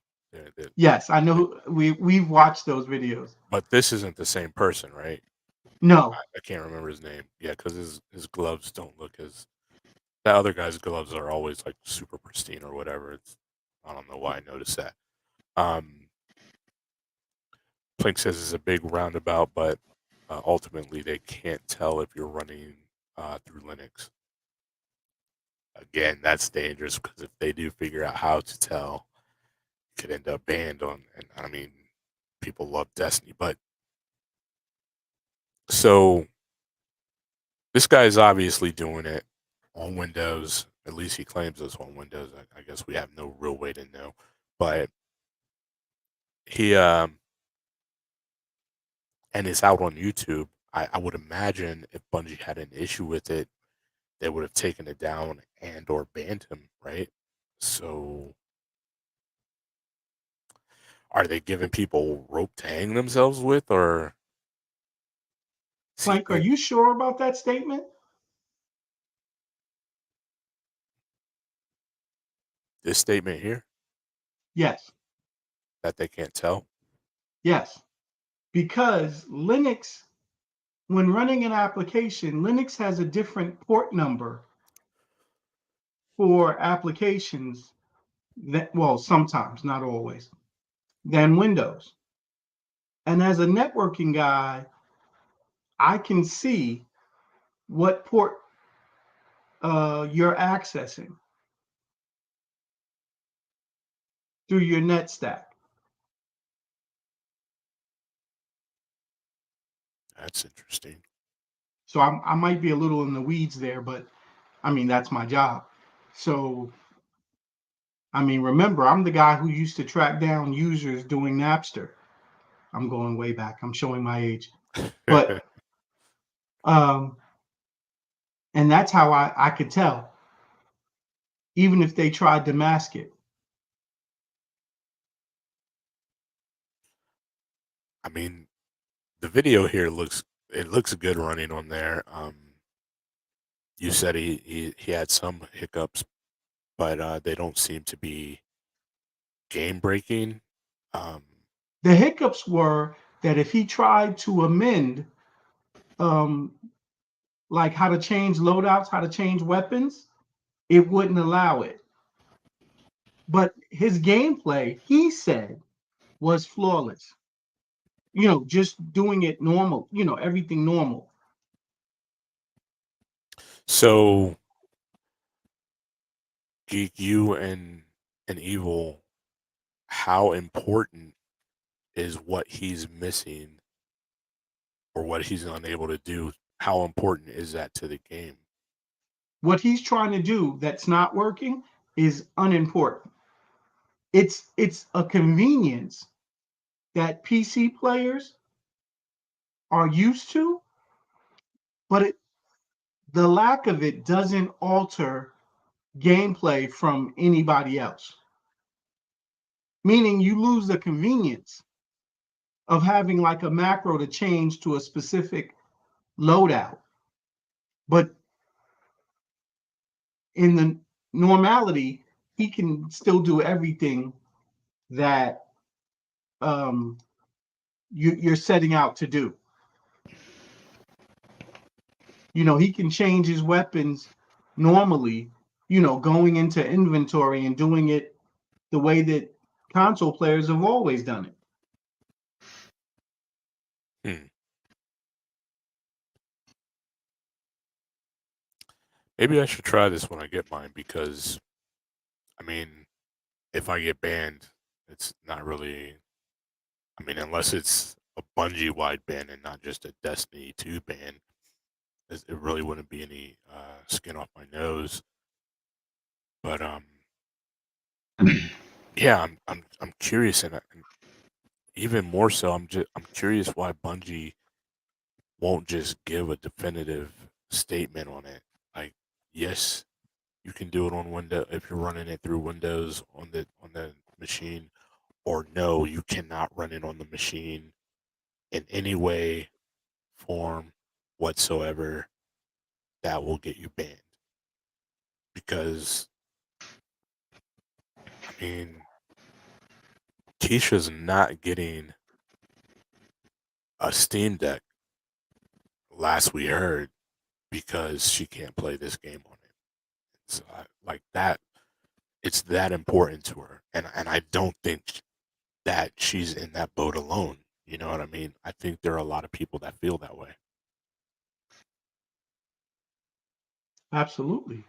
Yes, I know. We've watched those videos. But this isn't the same person, right? No, I can't remember his name. Yeah, because his gloves don't look as that other guy's gloves are always like super pristine or whatever. I don't know why I noticed that. Plink says it's a big roundabout, but ultimately they can't tell if you're running through Linux. Again, that's dangerous because if they do figure out how to tell, you could end up banned on. And I mean, people love Destiny, but so this guy is obviously doing it on Windows. At least he claims it's on Windows. I guess we have no real way to know, but he and it's out on YouTube. I would imagine if Bungie had an issue with it, they would have taken it down and or banned him, right? So are they giving people rope to hang themselves with, or see Plank, are you sure about that statement? this statement here Yes, that they can't tell? yes. Because Linux, when running an application, Linux has a different port number for applications that, well, sometimes, not always, than Windows. And as a networking guy, I can see what port you're accessing through your net stack. That's interesting. So I might be a little in the weeds there, but I mean, that's my job. So, I mean, remember, I'm the guy who used to track down users doing Napster. I'm going way back. I'm showing my age. But, um, and that's how I could tell, even if they tried to mask it. I mean, the video here looks good running on there. You said he had some hiccups, but they don't seem to be game breaking. Um, The hiccups were that if he tried to amend, um, like how to change loadouts, how to change weapons, it wouldn't allow it. But his gameplay, he said, was flawless. Just doing it normal, everything normal. so Geek, you and and Evil, how important is what he's missing or what he's unable to do? How important is that to the game? What he's trying to do that's not working is unimportant. It's a convenience that PC players are used to, but the lack of it doesn't alter gameplay from anybody else. Meaning you lose the convenience of having like a macro to change to a specific loadout. But in the normality, he can still do everything that you're setting out to do. He can change his weapons normally, going into inventory and doing it the way that console players have always done it. Maybe I should try this when I get mine because, I mean, if I get banned, it's not really. I mean, unless it's a Bungie-wide ban and not just a Destiny 2 ban, it really wouldn't be any skin off my nose. But yeah, I'm curious, and even more so, I'm curious why Bungie won't just give a definitive statement on it. Like, yes, you can do it on Windows if you're running it through Windows on the machine, or no, you cannot run it on the machine in any way, form whatsoever that will get you banned. Because I mean, Keisha's not getting a Steam Deck last we heard because she can't play this game on it. So like that, it's that important to her, and I don't think that she's in that boat alone. You know what I mean? I think there are a lot of people that feel that way. Absolutely.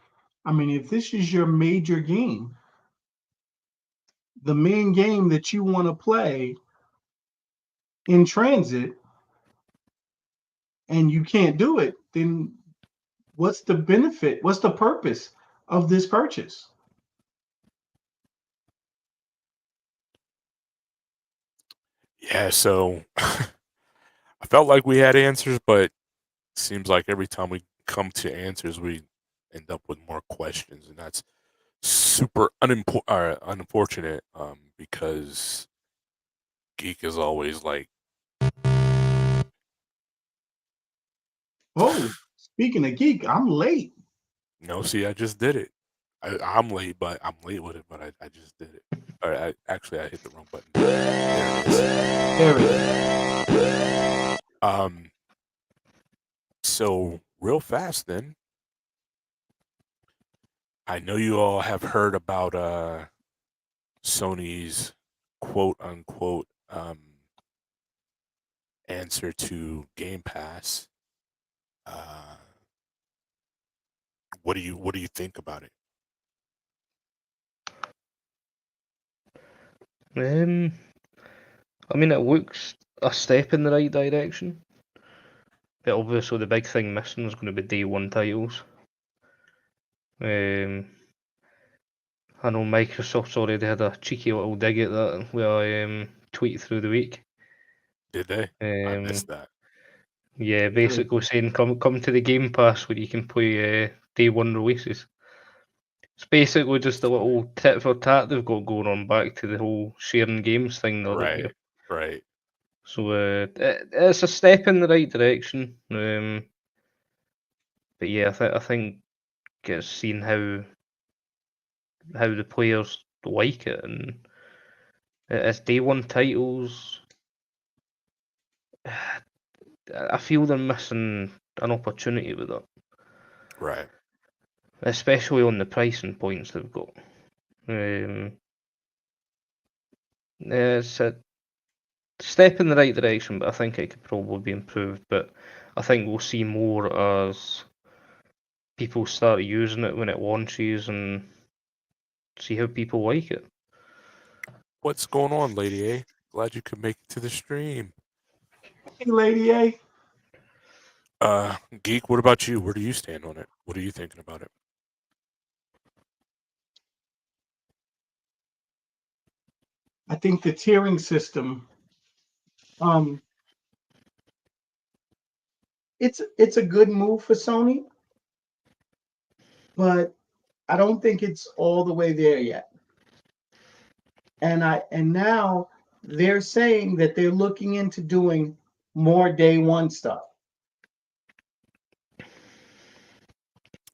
I mean, if this is your major game, the main game that you want to play in transit, and you can't do it, then what's the benefit? What's the purpose of this purchase? Yeah, so I felt like we had answers, but it seems like every time we come to answers, we end up with more questions, and that's super unfortunate because Geek is always like, Oh, speaking of geek, I'm late. no, see, I just did it. I'm late, but I'm late with it, but I just did it. All right, I hit the wrong button. There it is. There it is. So real fast then, I know you all have heard about Sony's quote unquote answer to Game Pass. What do you think about it? I mean, it looks a step in the right direction, but obviously the big thing missing is going to be day one titles. I know Microsoft's already had a cheeky little dig at that with a tweet through the week. Did they? I missed that. Yeah, basically saying come to the Game Pass where you can play day one releases. It's basically just a little tit for tat they've got going on back to the whole sharing games thing the other year. Right. So it's a step in the right direction. But yeah, I think it's seen how the players like it, and it's day one titles. I feel they're missing an opportunity with it. Right. Especially on the pricing points they've got. It's a step in the right direction, but I think it could probably be improved. But I think we'll see more as people start using it when it launches, and see how people like it. What's going on, Lady A? Glad you could make it to the stream. Hey, Lady A. Geek, what about you? Where do you stand on it? What are you thinking about it? I think the tiering system, it's a good move for Sony, but I don't think it's all the way there yet. And now they're saying that they're looking into doing more day one stuff.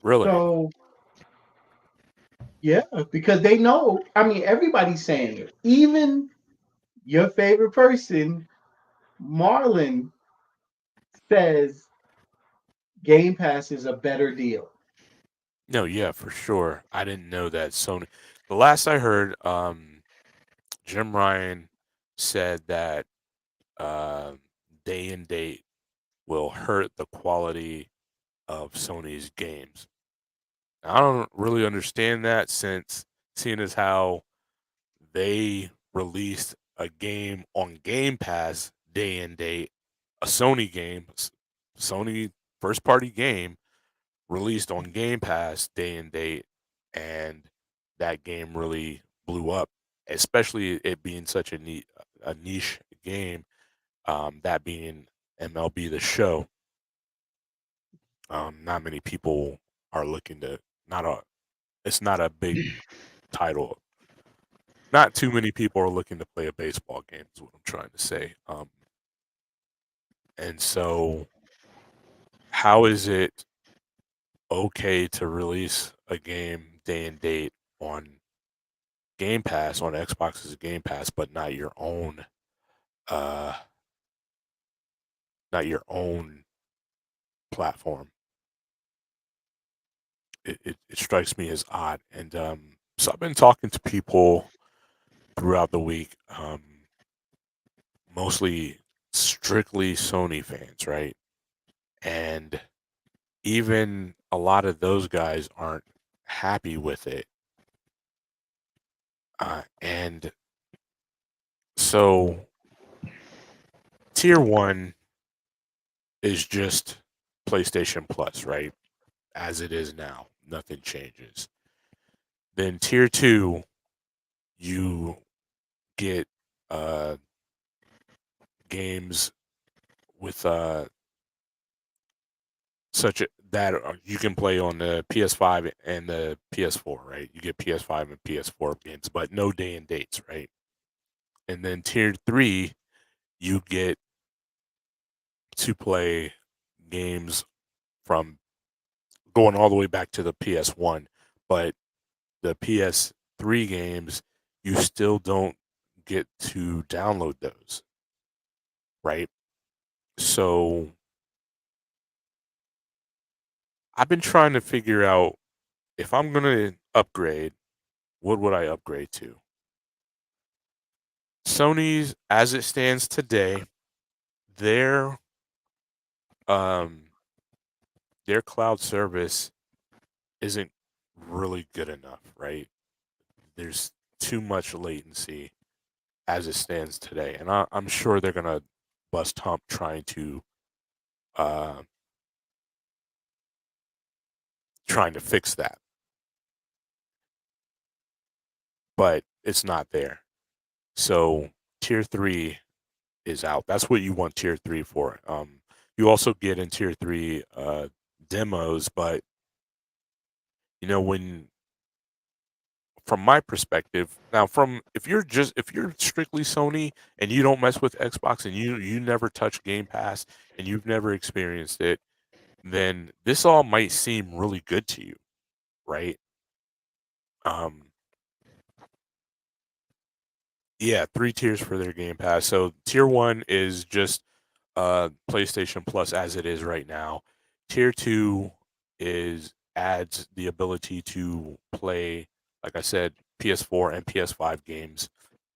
Really? So yeah, because they know, I mean, everybody's saying it. Even your favorite person, Marlon, says Game Pass is a better deal. No, yeah, for sure. I didn't know that Sony. The last I heard, Jim Ryan said that day and date will hurt the quality of Sony's games. I don't really understand that, since seeing as how they released a game on Game Pass day and date, a Sony game, Sony first party game released on Game Pass day and date, and that game really blew up, especially it being such a niche game, that being MLB The Show. Not many people are looking to, not a it's not a big title. Not too many people are looking to play a baseball game, is what I'm trying to say. And so how is it okay to release a game day and date on Game Pass, on Xbox's Game Pass, but uh not your own platform? It strikes me as odd. And so I've been talking to people throughout the week, mostly strictly Sony fans, right? And even a lot of those guys aren't happy with it. And so tier one is just PlayStation Plus, right? As it is now, nothing changes. Then tier two, you get games with that you can play on the PS5 and the PS4, right? You get PS5 and PS4 games, but no day and dates, right? And then tier three, you get to play games from going all the way back to the PS1, but the PS3 games, you still don't get to download those, right? So I've been trying to figure out, if I'm going to upgrade, what would I upgrade to? Sony's, as it stands today, their um their cloud service isn't really good enough, right? There's too much latency as it stands today, and I'm sure they're gonna bust hump uh, trying to fix that, but it's not there. So tier three is out. That's what you want tier three for. You also get in tier three demos, but when, from my perspective, now, from if you're strictly Sony and you don't mess with Xbox, and you never touch Game Pass and you've never experienced it, then this all might seem really good to you, right? Um, yeah, 3 tiers for their Game Pass. So tier 1 is just PlayStation Plus as it is right now. Tier 2 adds the ability to play, like I said, PS4 and PS5 games.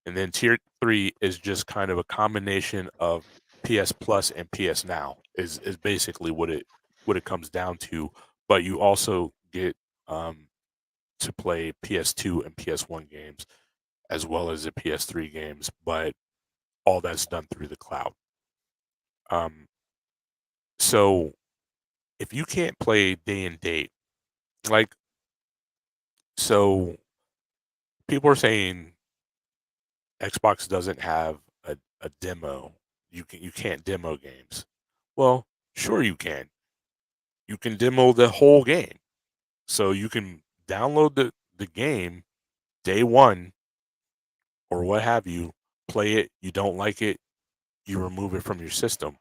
And then tier 3 is just kind of a combination of PS Plus and PS Now, is basically what it comes down to. But you also get to play PS2 and PS1 games as well as the PS3 games, but all that's done through the cloud. So if you can't play day and date, like, so people are saying Xbox doesn't have a demo. You can't demo games. Well, sure you can. You can demo the whole game. So you can download the game day one or what have you, play it, you don't like it, you remove it from your system.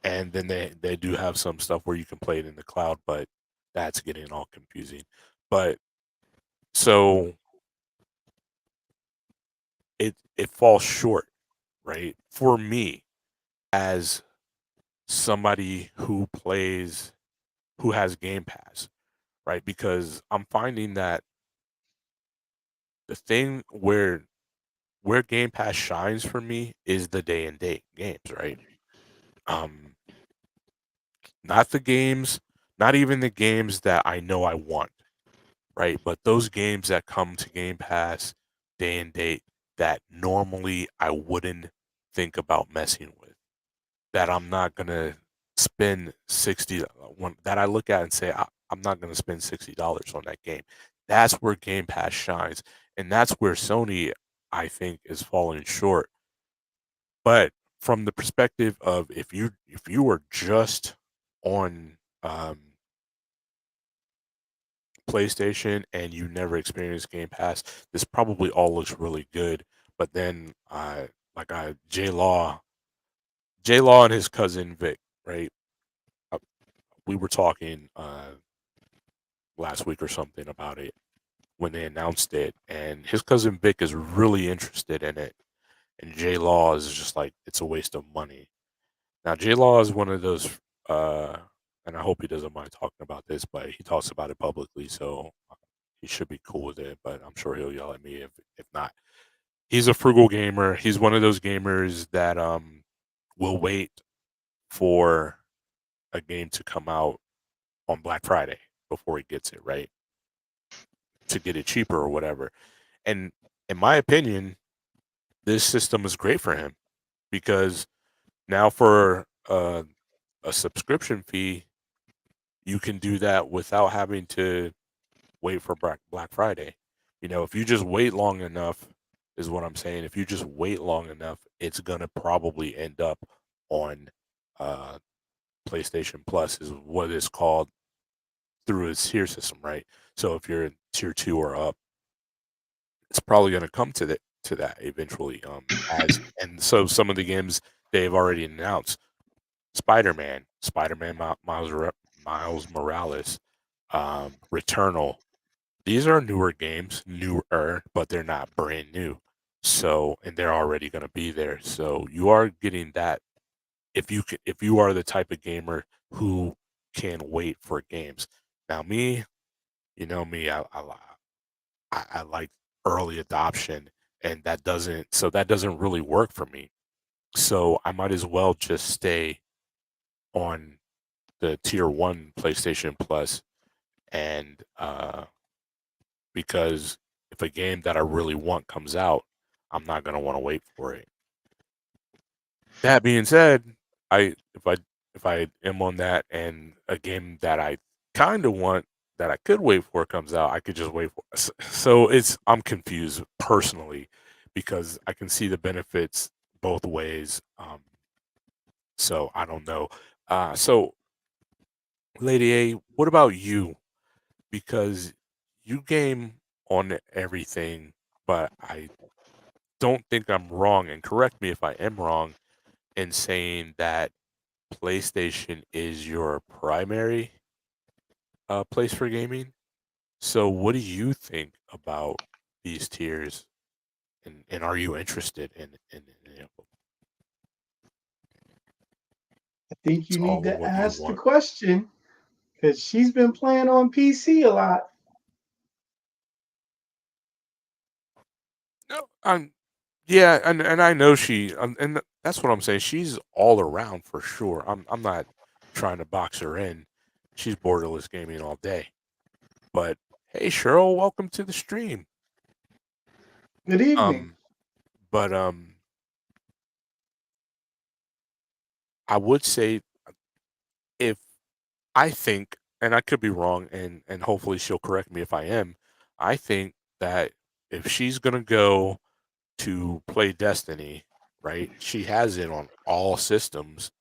And then they do have some stuff where you can play it in the cloud, but that's getting all confusing. But so it falls short, right? For me, as somebody who has Game Pass, right? Because I'm finding that the thing where Game Pass shines for me is the day and date games, right? Um, not the games, not even the games that I know I want, right? But those games that come to Game Pass day and date that normally I wouldn't think about messing with, that I'm not gonna spend 60 one that I look at and say I'm not gonna spend $60 on that game. That's where Game Pass shines, and that's where Sony, I think, is falling short. But from the perspective of if you were just on PlayStation and you never experienced Game Pass, this probably all looks really good. But then, J Law and his cousin Vic, right? Uh, we were talking last week or something about it when they announced it, and his cousin Vic is really interested in it, and J Law is just like it's a waste of money. Now, J Law is one of those, uh, and I hope he doesn't mind talking about this, but he talks about it publicly, so he should be cool with it. But I'm sure he'll yell at me if not. He's a frugal gamer. He's one of those gamers that will wait for a game to come out on Black Friday before he gets it, right? To get it cheaper or whatever. And in my opinion, this system is great for him because now for a subscription fee, you can do that without having to wait for Black Friday. You know, if you just wait long enough, is what I'm saying. If you just wait long enough, it's gonna probably end up on uh, PlayStation Plus, is what it's called through its tier system, right? So if you're in tier 2 or up, it's probably gonna come to that eventually. As and so some of the games they've already announced, Spider-Man, Miles Morales, Returnal. These are newer, but they're not brand new. So, and they're already going to be there. So you are getting that if you are the type of gamer who can wait for games. Now, me, you know me, I like early adoption, and that doesn't really work for me. So I might as well just stay on the tier 1 PlayStation Plus, and because if a game that I really want comes out, I'm not gonna want to wait for it. That being said, I if I if I am on that and a game that I kind of want that I could wait for comes out, I could just wait for. So I'm confused personally because I can see the benefits both ways. So I don't know. So Lady A, what about you? Because you game on everything, but I don't think I'm wrong, and correct me if I am wrong in saying that PlayStation is your primary place for gaming. So, what do you think about these tiers, and are you interested in I think you it's need all of to what you ask the want? question because she's been playing on PC a lot. No, yeah, and I know and that's what I'm saying. She's all around for sure. I'm not trying to box her in. She's borderless gaming all day. But Hey, Cheryl, welcome to the stream. Good evening. But I would say if I think, and I could be wrong, and hopefully she'll correct me if I am. I think that if she's gonna go to play Destiny, right? She has it on all systems.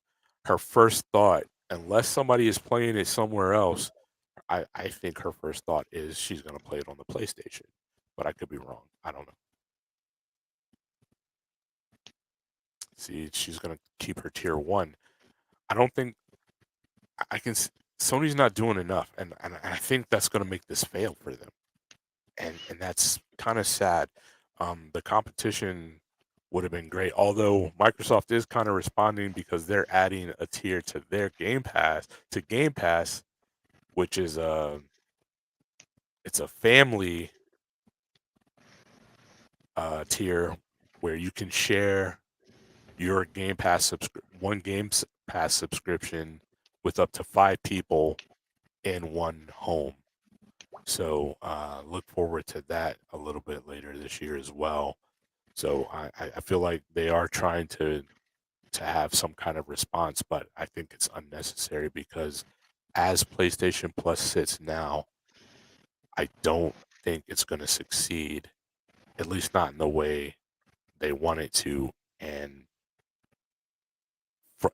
Her first thought, unless somebody is playing it somewhere else, I think her first thought is she's gonna play it on the PlayStation. But I could be wrong. I don't know. See, she's gonna keep her tier 1. I don't think I can. Sony's not doing enough, and I think that's gonna make this fail for them, and that's kind of sad. The competition would have been great, although Microsoft is kind of responding because they're adding a tier to their Game Pass, which is it's a family tier where you can share your one Pass subscription with up to 5 people in one home. So look forward to that a little bit later this year as well. So I feel like they are trying to have some kind of response, but I think it's unnecessary because as PlayStation Plus sits now, I don't think it's going to succeed, at least not in the way they want it to. And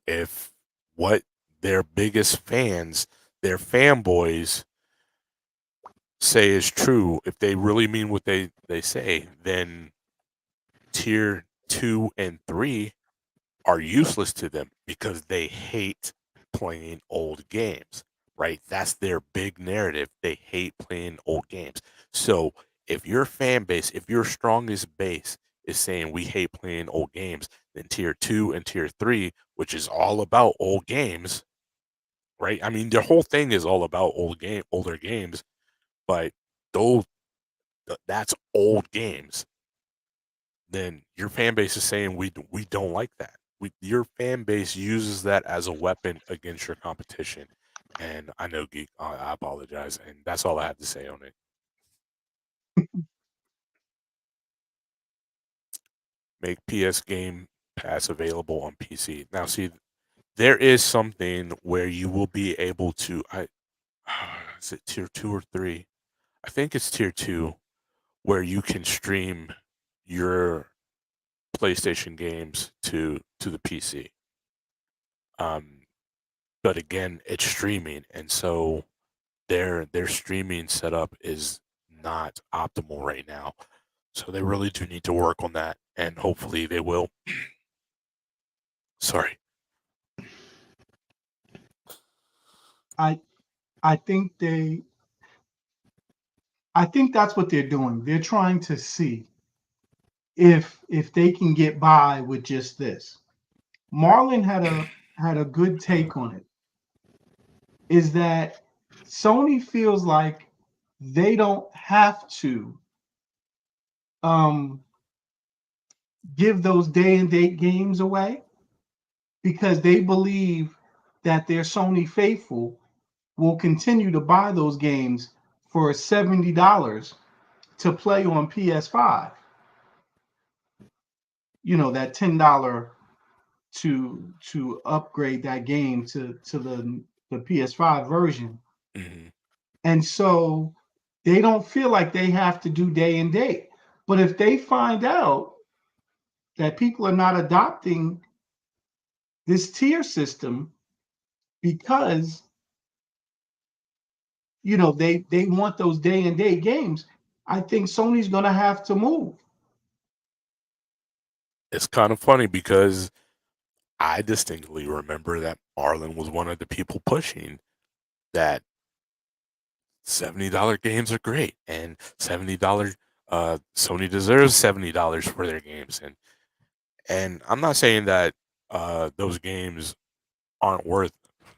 if what their biggest fans, their fanboys, say is true, if they really mean what they say, then tier 2 and 3 are useless to them because they hate playing old games, right? That's their big narrative. They hate playing old games. So if your fan base, if your strongest base is saying we hate playing old games, then tier 2 and tier 3, which is all about old games, right? I mean, their whole thing is all about older games, but those that's old games. Then your fan base is saying we don't like that. Your fan base uses that as a weapon against your competition. And I know, Geek, I apologize, and that's all I have to say on it. Make PS Game Pass available on PC. Now, see, there is something where you will be able to. Is it tier 2 or 3? I think it's tier 2, where you can stream your PlayStation games to the PC. But again, it's streaming, and so their streaming setup is not optimal right now. So they really do need to work on that, and hopefully they will. Sorry. I think I think that's what they're doing. They're trying to see if they can get by with just this. Marlon had a good take on it. Is that Sony feels like they don't have to um, give those day and date games away because they believe that their Sony faithful will continue to buy those games for $70 to play on PS5. You know, that $10 to upgrade that game to the PS5 version. Mm-hmm. And so they don't feel like they have to do day and date. But if they find out that people are not adopting this tier system because they want those day and date games, I think Sony's going to have to move. It's kind of funny because I distinctly remember that Marlon was one of the people pushing that $70 games are great, and $70 Sony deserves $70 for their games, and I'm not saying that those games aren't worth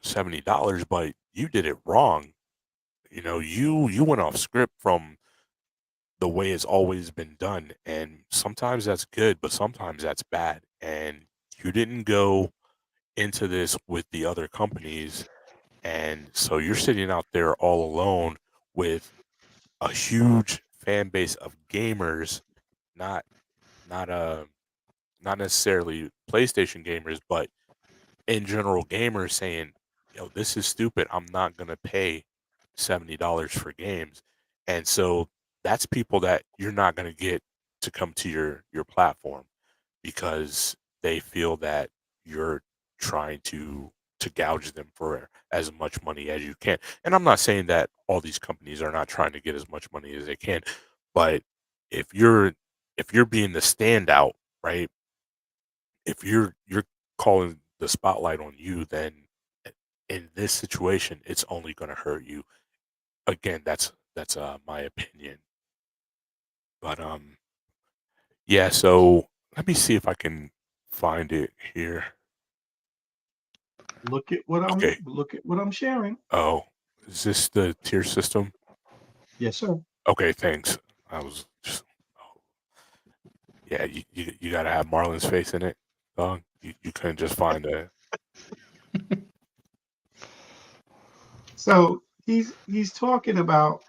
$70, but you did it wrong. You know, you went off script from the way it's always been done, and sometimes that's good, but sometimes that's bad. And you didn't go into this with the other companies, and so you're sitting out there all alone with a huge fan base of gamers, not not not necessarily PlayStation gamers, but in general gamers saying, "Yo, this is stupid. I'm not gonna pay $70 for games." And so that's people that you're not gonna get to come to your platform because they feel that you're trying to gouge them for as much money as you can. And I'm not saying that all these companies are not trying to get as much money as they can, but if you're if you're being the standout, right? If you're calling the spotlight on you, then in this situation, it's only going to hurt you. Again, that's my opinion. But yeah. So let me see if I can find it here. Look at Okay. what I'm sharing. Oh, is this the tier system? Yes, sir. Okay, thanks. I was just. Oh, yeah, you got to have Marlon's face in it, dog. You couldn't just find a. So he's talking about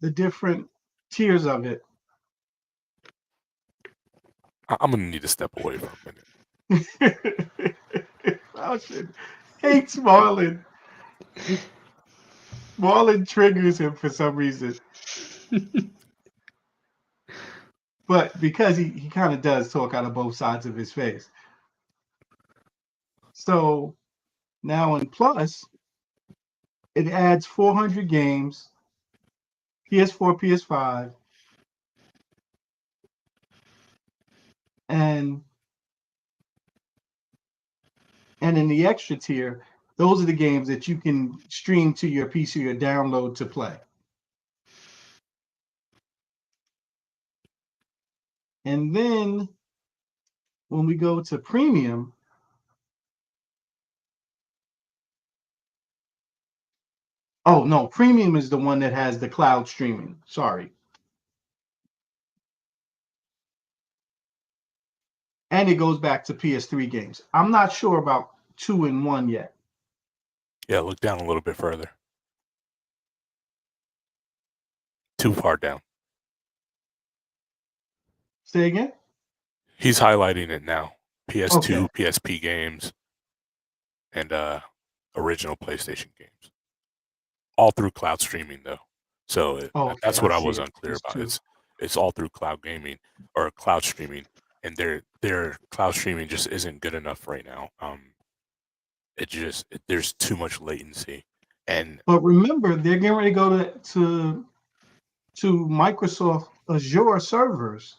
the different tiers of it. I'm gonna need to step away for a minute. Fauci hates Marlon. Marlon triggers him for some reason. But because he kind of does talk out of both sides of his face. So now in Plus, it adds 400 games, PS4, PS5, and in the extra tier, those are the games that you can stream to your PC or download to play. And then when we go to premium, oh no, premium is the one that has the cloud streaming. Sorry. And it goes back to PS3 games. I'm not sure about 2 and 1 yet. Yeah, look down a little bit further. Too far down. Say again? He's highlighting it now. PS2, Okay. PSP games, and original PlayStation games. All through cloud streaming though. So Oh, okay, that's I what I see was it. unclear It's about. 2. It's all through cloud gaming or cloud streaming, and their cloud streaming just isn't good enough right now. There's too much latency, and But remember, they're getting ready to go to Microsoft Azure servers,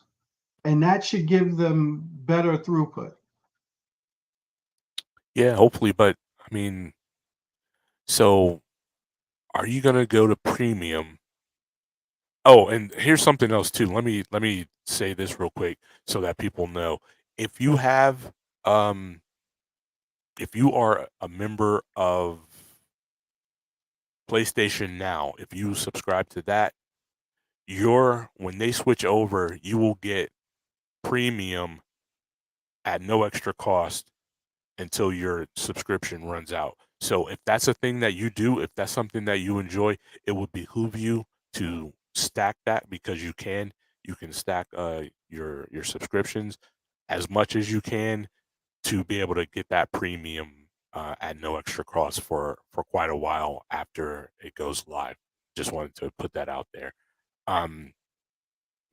and that should give them better throughput. yeah, hopefully. But I mean, so are you gonna go to premium? Oh, and here's something else too. Let me say this real quick so that people know. If you have if you are a member of PlayStation Now, if you subscribe to that, when they switch over, you will get premium at no extra cost until your subscription runs out. So if that's a thing that you do, if that's something that you enjoy, it would behoove you to stack that because you can stack your subscriptions as much as you can to be able to get that premium at no extra cost for quite a while after it goes live. Just wanted to put that out there.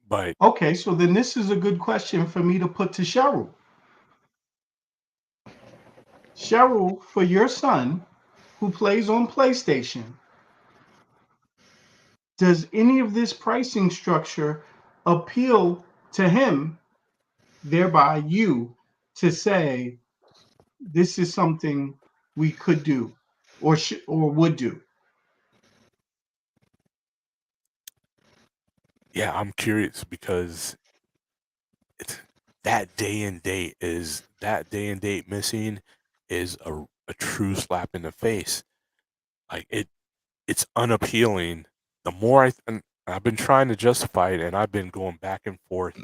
But Okay, so then this is a good question for me to put to Cheryl. Cheryl, for your son who plays on PlayStation, does any of this pricing structure appeal to him, thereby you, to say this is something we could do or would do? yeah, I'm curious because it's, that day and date missing is a true slap in the face. Like it's unappealing. The more and I've been trying to justify it, and I've been going back and forth,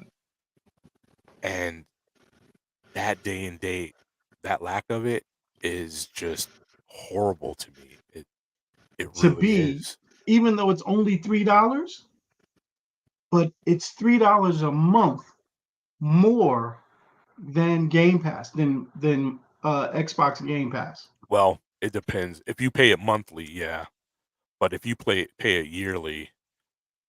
and that day and date, that lack of it is just horrible to me. It To really be is. even though it's only $3, but it's $3 a month more than Game Pass than Xbox Game Pass. Well, it depends. If you pay it monthly, yeah. But if you pay it yearly,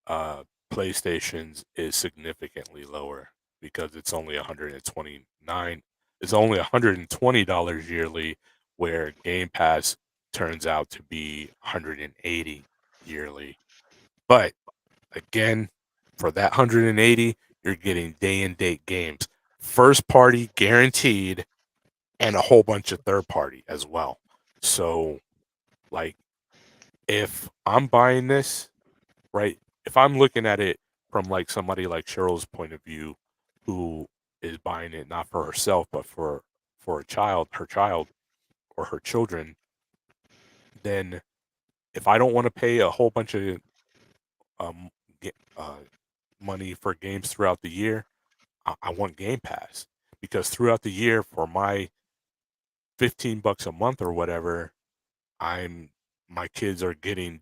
PlayStation's is significantly lower because it's only 129. It's only $120 yearly, where Game Pass turns out to be 180 yearly. But again, for that 180, you're getting day and date games, first party guaranteed, and a whole bunch of third party as well. So, like, if I'm buying this, right? If I'm looking at it from like somebody like Cheryl's point of view, who is buying it not for herself but for a child, her child or her children, then if I don't want to pay a whole bunch of um money for games throughout the year, I want Game Pass, because throughout the year for my $15 a month or whatever, my kids are getting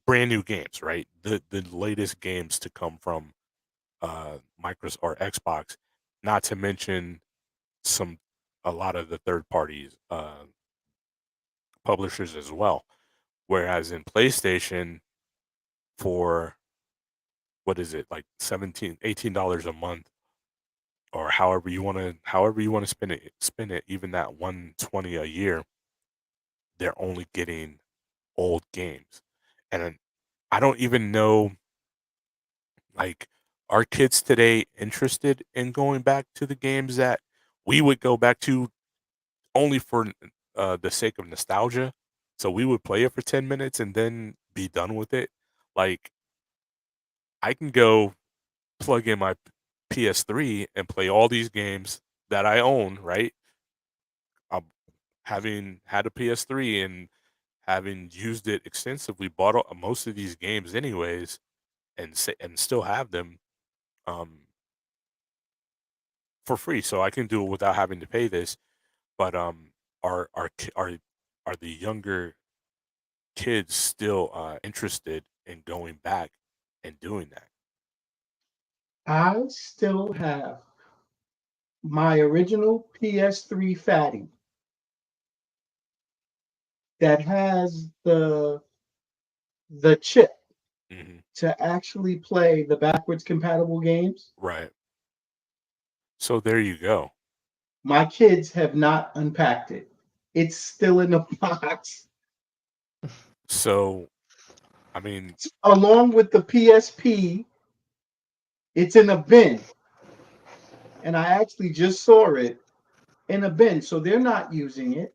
brand new games, right? The latest games to come from Microsoft or Xbox, not to mention a lot of the third parties publishers as well. Whereas in PlayStation, for what is it, like $18 a month, or however you want to spend it, even that 120 a year, they're only getting old games. And I don't even know, like, are kids today interested in going back to the games that we would go back to only for the sake of nostalgia? So we would play it for 10 minutes and then be done with it. Like, I can go plug in my PS3 and play all these games that I own, right? Having had a PS3 and having used it extensively, bought most of these games anyways, and still have them for free, so I can do it without having to pay this. But are the younger kids still interested in going back and doing that? I still have my original PS3 Fatty that has the chip Hmm. to actually play the backwards compatible games. Right. So there you go. My kids have not unpacked it. It's still in the box So I mean, along with the PSP. It's in a bin, and I actually just saw it in a bin, so they're not using it.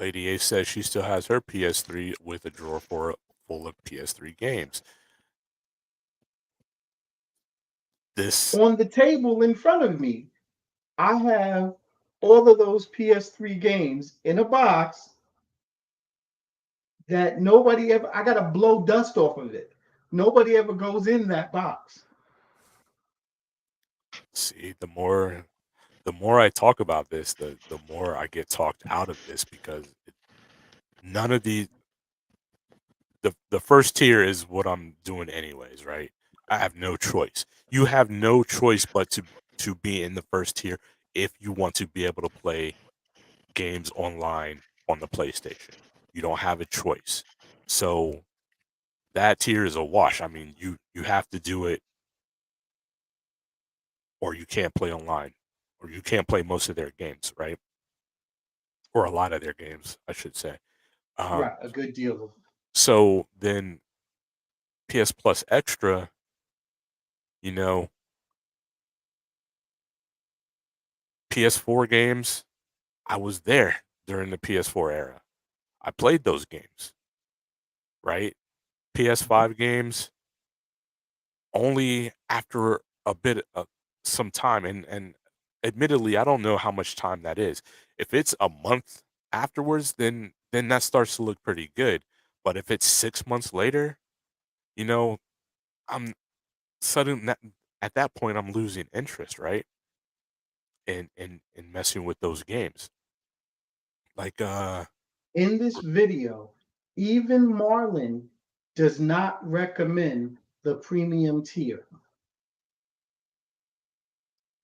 Lady A says she still has her PS3 with a drawer full of PS3 games. This On the table in front of me, I have all of those PS3 games in a box that nobody ever, I got to blow dust off of it. Nobody ever goes in that box. See, the more I talk about this, the more I get talked out of this, because none of the first tier is what I'm doing anyways, right? I have no choice. You have no choice but to be in the first tier if you want to be able to play games online on the PlayStation. You don't have a choice. So that tier is a wash. I mean, you have to do it, or you can't play online, or you can't play most of their games, right? Or a lot of their games, I should say. Right, a good deal of them. So then PS Plus Extra, you know, PS4 games, I was there during the PS4 era. I played those games, right? PS5 games only after a bit of some time, and admittedly, I don't know how much time that is. If it's a month afterwards, then that starts to look pretty good. But if it's 6 months later, you know, I'm sudden at that point I'm losing interest, right? In messing with those games. Like In this video, even Marlon does not recommend the premium tier.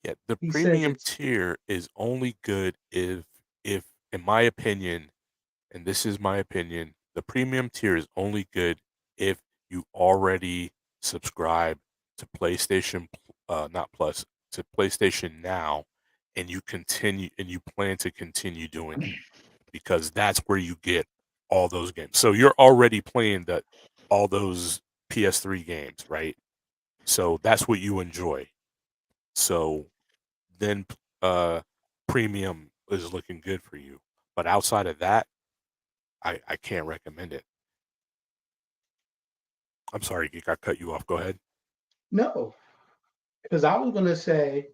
Yeah, the He says premium it's tier is only good if in my opinion, and this is my opinion, the premium tier is only good if you already subscribe to PlayStation not Plus, to PlayStation Now, and you plan to continue doing it, because that's where you get all those games. So you're already playing all those PS3 games, right? So that's what you enjoy. So then premium is looking good for you. But outside of that, I can't recommend it. I'm sorry, Geek, I cut you off. Go ahead. no, because I was gonna say,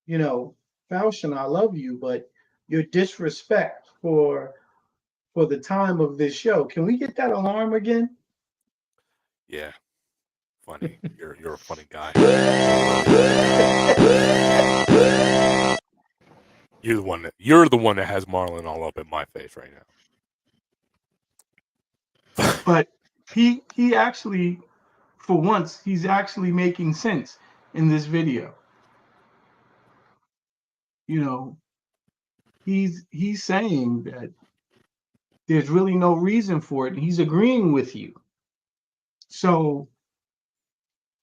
you know, Faustin, I love you, but your disrespect for the time of this show. Can we get that alarm again? Yeah, funny. You're a funny guy. You're the one that has Marlon all up in my face right now. But he actually, for once, he's actually making sense in this video. You know, he's saying that there's really no reason for it, and he's agreeing with you. So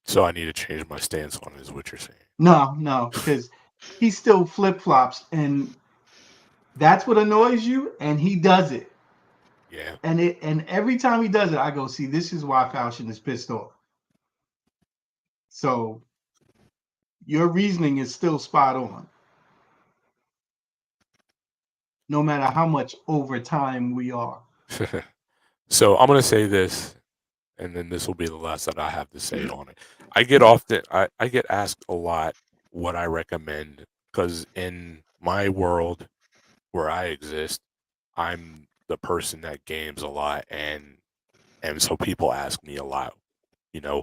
So I need to change my stance on it, is what you're saying. no, because he still flip flops, and that's what annoys you, and he does it. Yeah. And every time he does it, I go, see, this is why Faustin is pissed off. So your reasoning is still spot on, no matter how much over time we are. So I'm gonna say this, and then this will be the last that I have to say on it. I get asked a lot what I recommend, because in my world where I exist, I'm the person that games a lot, and so people ask me a lot, you know,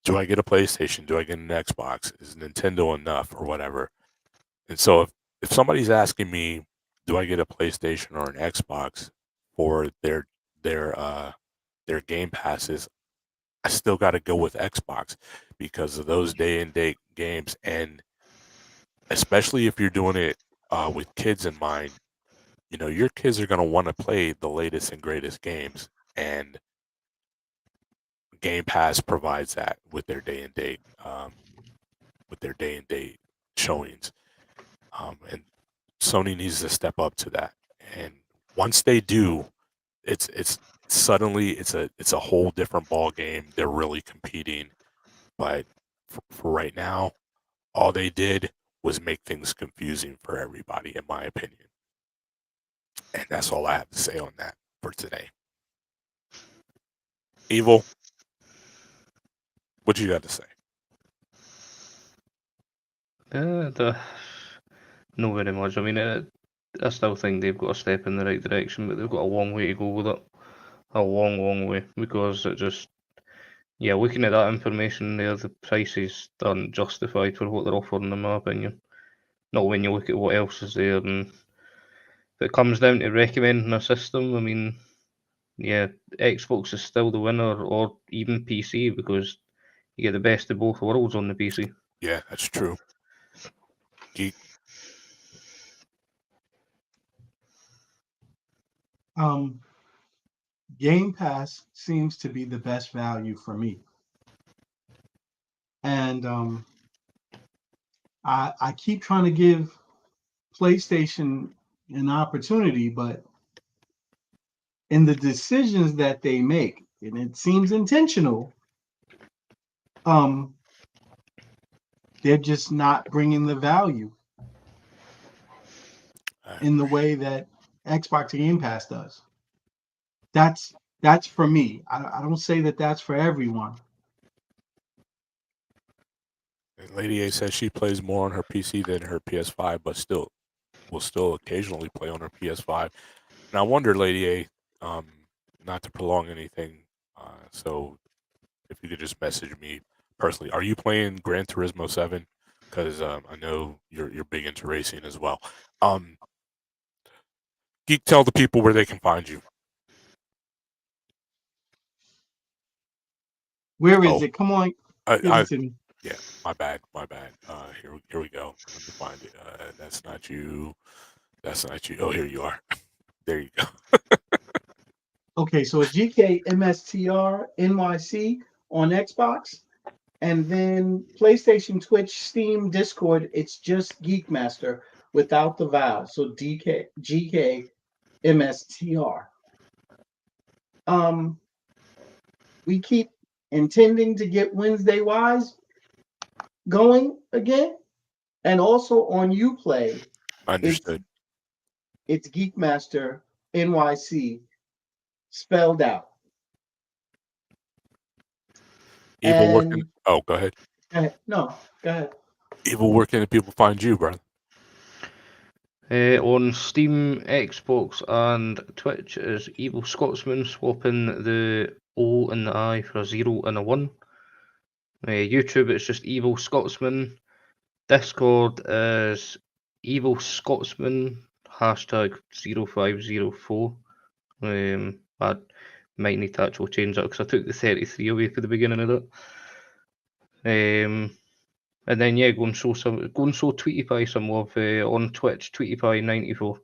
do I get a PlayStation? Do I get an Xbox? Is Nintendo enough or whatever? And so if somebody's asking me, do I get a PlayStation or an Xbox for their their Game Passes, I still got to go with Xbox because of those day and date games, and especially if you're doing it with kids in mind, you know, your kids are going to want to play the latest and greatest games, and Game Pass provides that with their day and date showings, and Sony needs to step up to that. And once they do, it's suddenly it's a whole different ball game. They're really competing, but for right now, all they did was make things confusing for everybody, in my opinion. And that's all I have to say on that for today. Evil, what you got to say? Not very much. I mean, I still think they've got a step in the right direction, but they've got a long way to go with it. A long, long way, because it just, yeah, looking at that information there, the prices aren't justified for what they're offering, in my opinion. Not when you look at what else is there, and if it comes down to recommending a system, I mean, yeah, Xbox is still the winner, or even PC, because you get the best of both worlds on the PC. Yeah, that's true. Geek. Game Pass seems to be the best value for me. And I keep trying to give PlayStation an opportunity, but in the decisions that they make, and it seems intentional, they're just not bringing the value in the way that Xbox Game Pass does. That's for me. I don't say that that's for everyone. And Lady A says she plays more on her PC than her PS5, but will still occasionally play on her PS5. And I wonder, Lady A, not to prolong anything, so if you could just message me personally, are you playing Gran Turismo 7? Because I know you're big into racing as well. Geek, tell the people where they can find you. Where is Oh. it? Come on, give I it to me. yeah, my bad. Here we go. Let me find it. That's not you. That's not you. Oh, here you are. There you go. Okay, so it's GKMSTR NYC on Xbox, and then PlayStation, Twitch, Steam, Discord. It's just Geekmaster without the vowel. So GKMSTR. We keep intending to get Wednesday Wise going again, and also on Uplay, Understood. it's Geekmaster NYC spelled out. Evil working. And Oh, go ahead. no, go ahead. Evil, where can people find you, brother? On Steam, Xbox, and Twitch is Evil Scotsman, swapping the O and the I for a 0 and a 1. YouTube, it's just Evil Scotsman. Discord is Evil Scotsman, hashtag 0504. I might need to actually change that because I took the 33 away for the beginning of that. And then yeah, go and show TweetyPie some love on Twitch, TweetyPie94.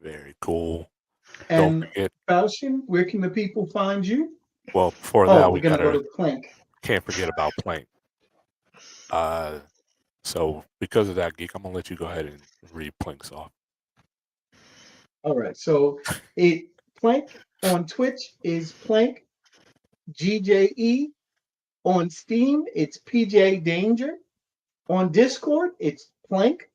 Very cool. And Don't forget. Falchion, where can the people find you? Well, before Oh, that, we're we gonna go gotta to Plank. can't forget about Plank. So because of that, Geek, I'm gonna let you go ahead and read Plank's off. All right. So Plank on Twitch is Plank GJE. On Steam, it's PJ Danger. On Discord, it's Plank.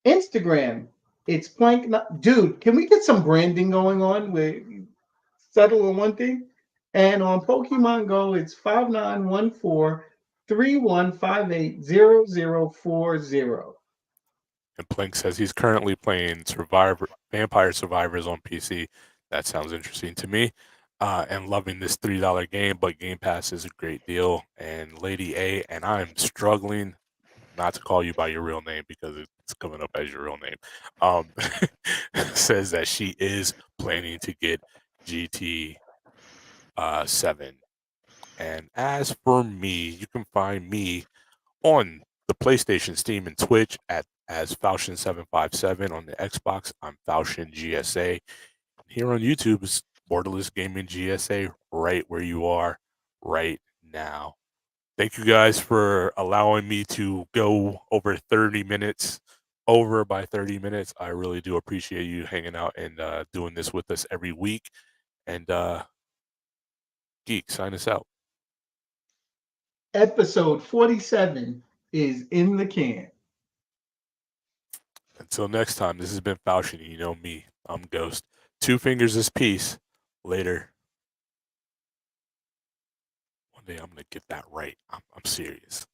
Instagram, it's Plank. Dude, can we get some branding going on? We settle on one thing. And on Pokemon Go, it's 5914-3158-0040. And Plank says he's currently playing Vampire Survivors on PC. That sounds interesting to me. And loving this $3 game, but Game Pass is a great deal. And Lady A, and I'm struggling not to call you by your real name because it's coming up as your real name. Says that she is planning to get GT 7. And as for me, you can find me on the PlayStation, Steam, and Twitch as Falchion757. On the Xbox, I'm Falchion GSA. Here on YouTube is Borderless Gaming GSA, right where you are right now. Thank you guys for allowing me to go over 30 minutes, over by 30 minutes. I really do appreciate you hanging out and doing this with us every week. And Geek, sign us out. Episode 47 is in the can. Until next time, this has been Falchion. You know me. I'm Ghost. 2 fingers is peace. Later. One day I'm going to get that right. I'm serious.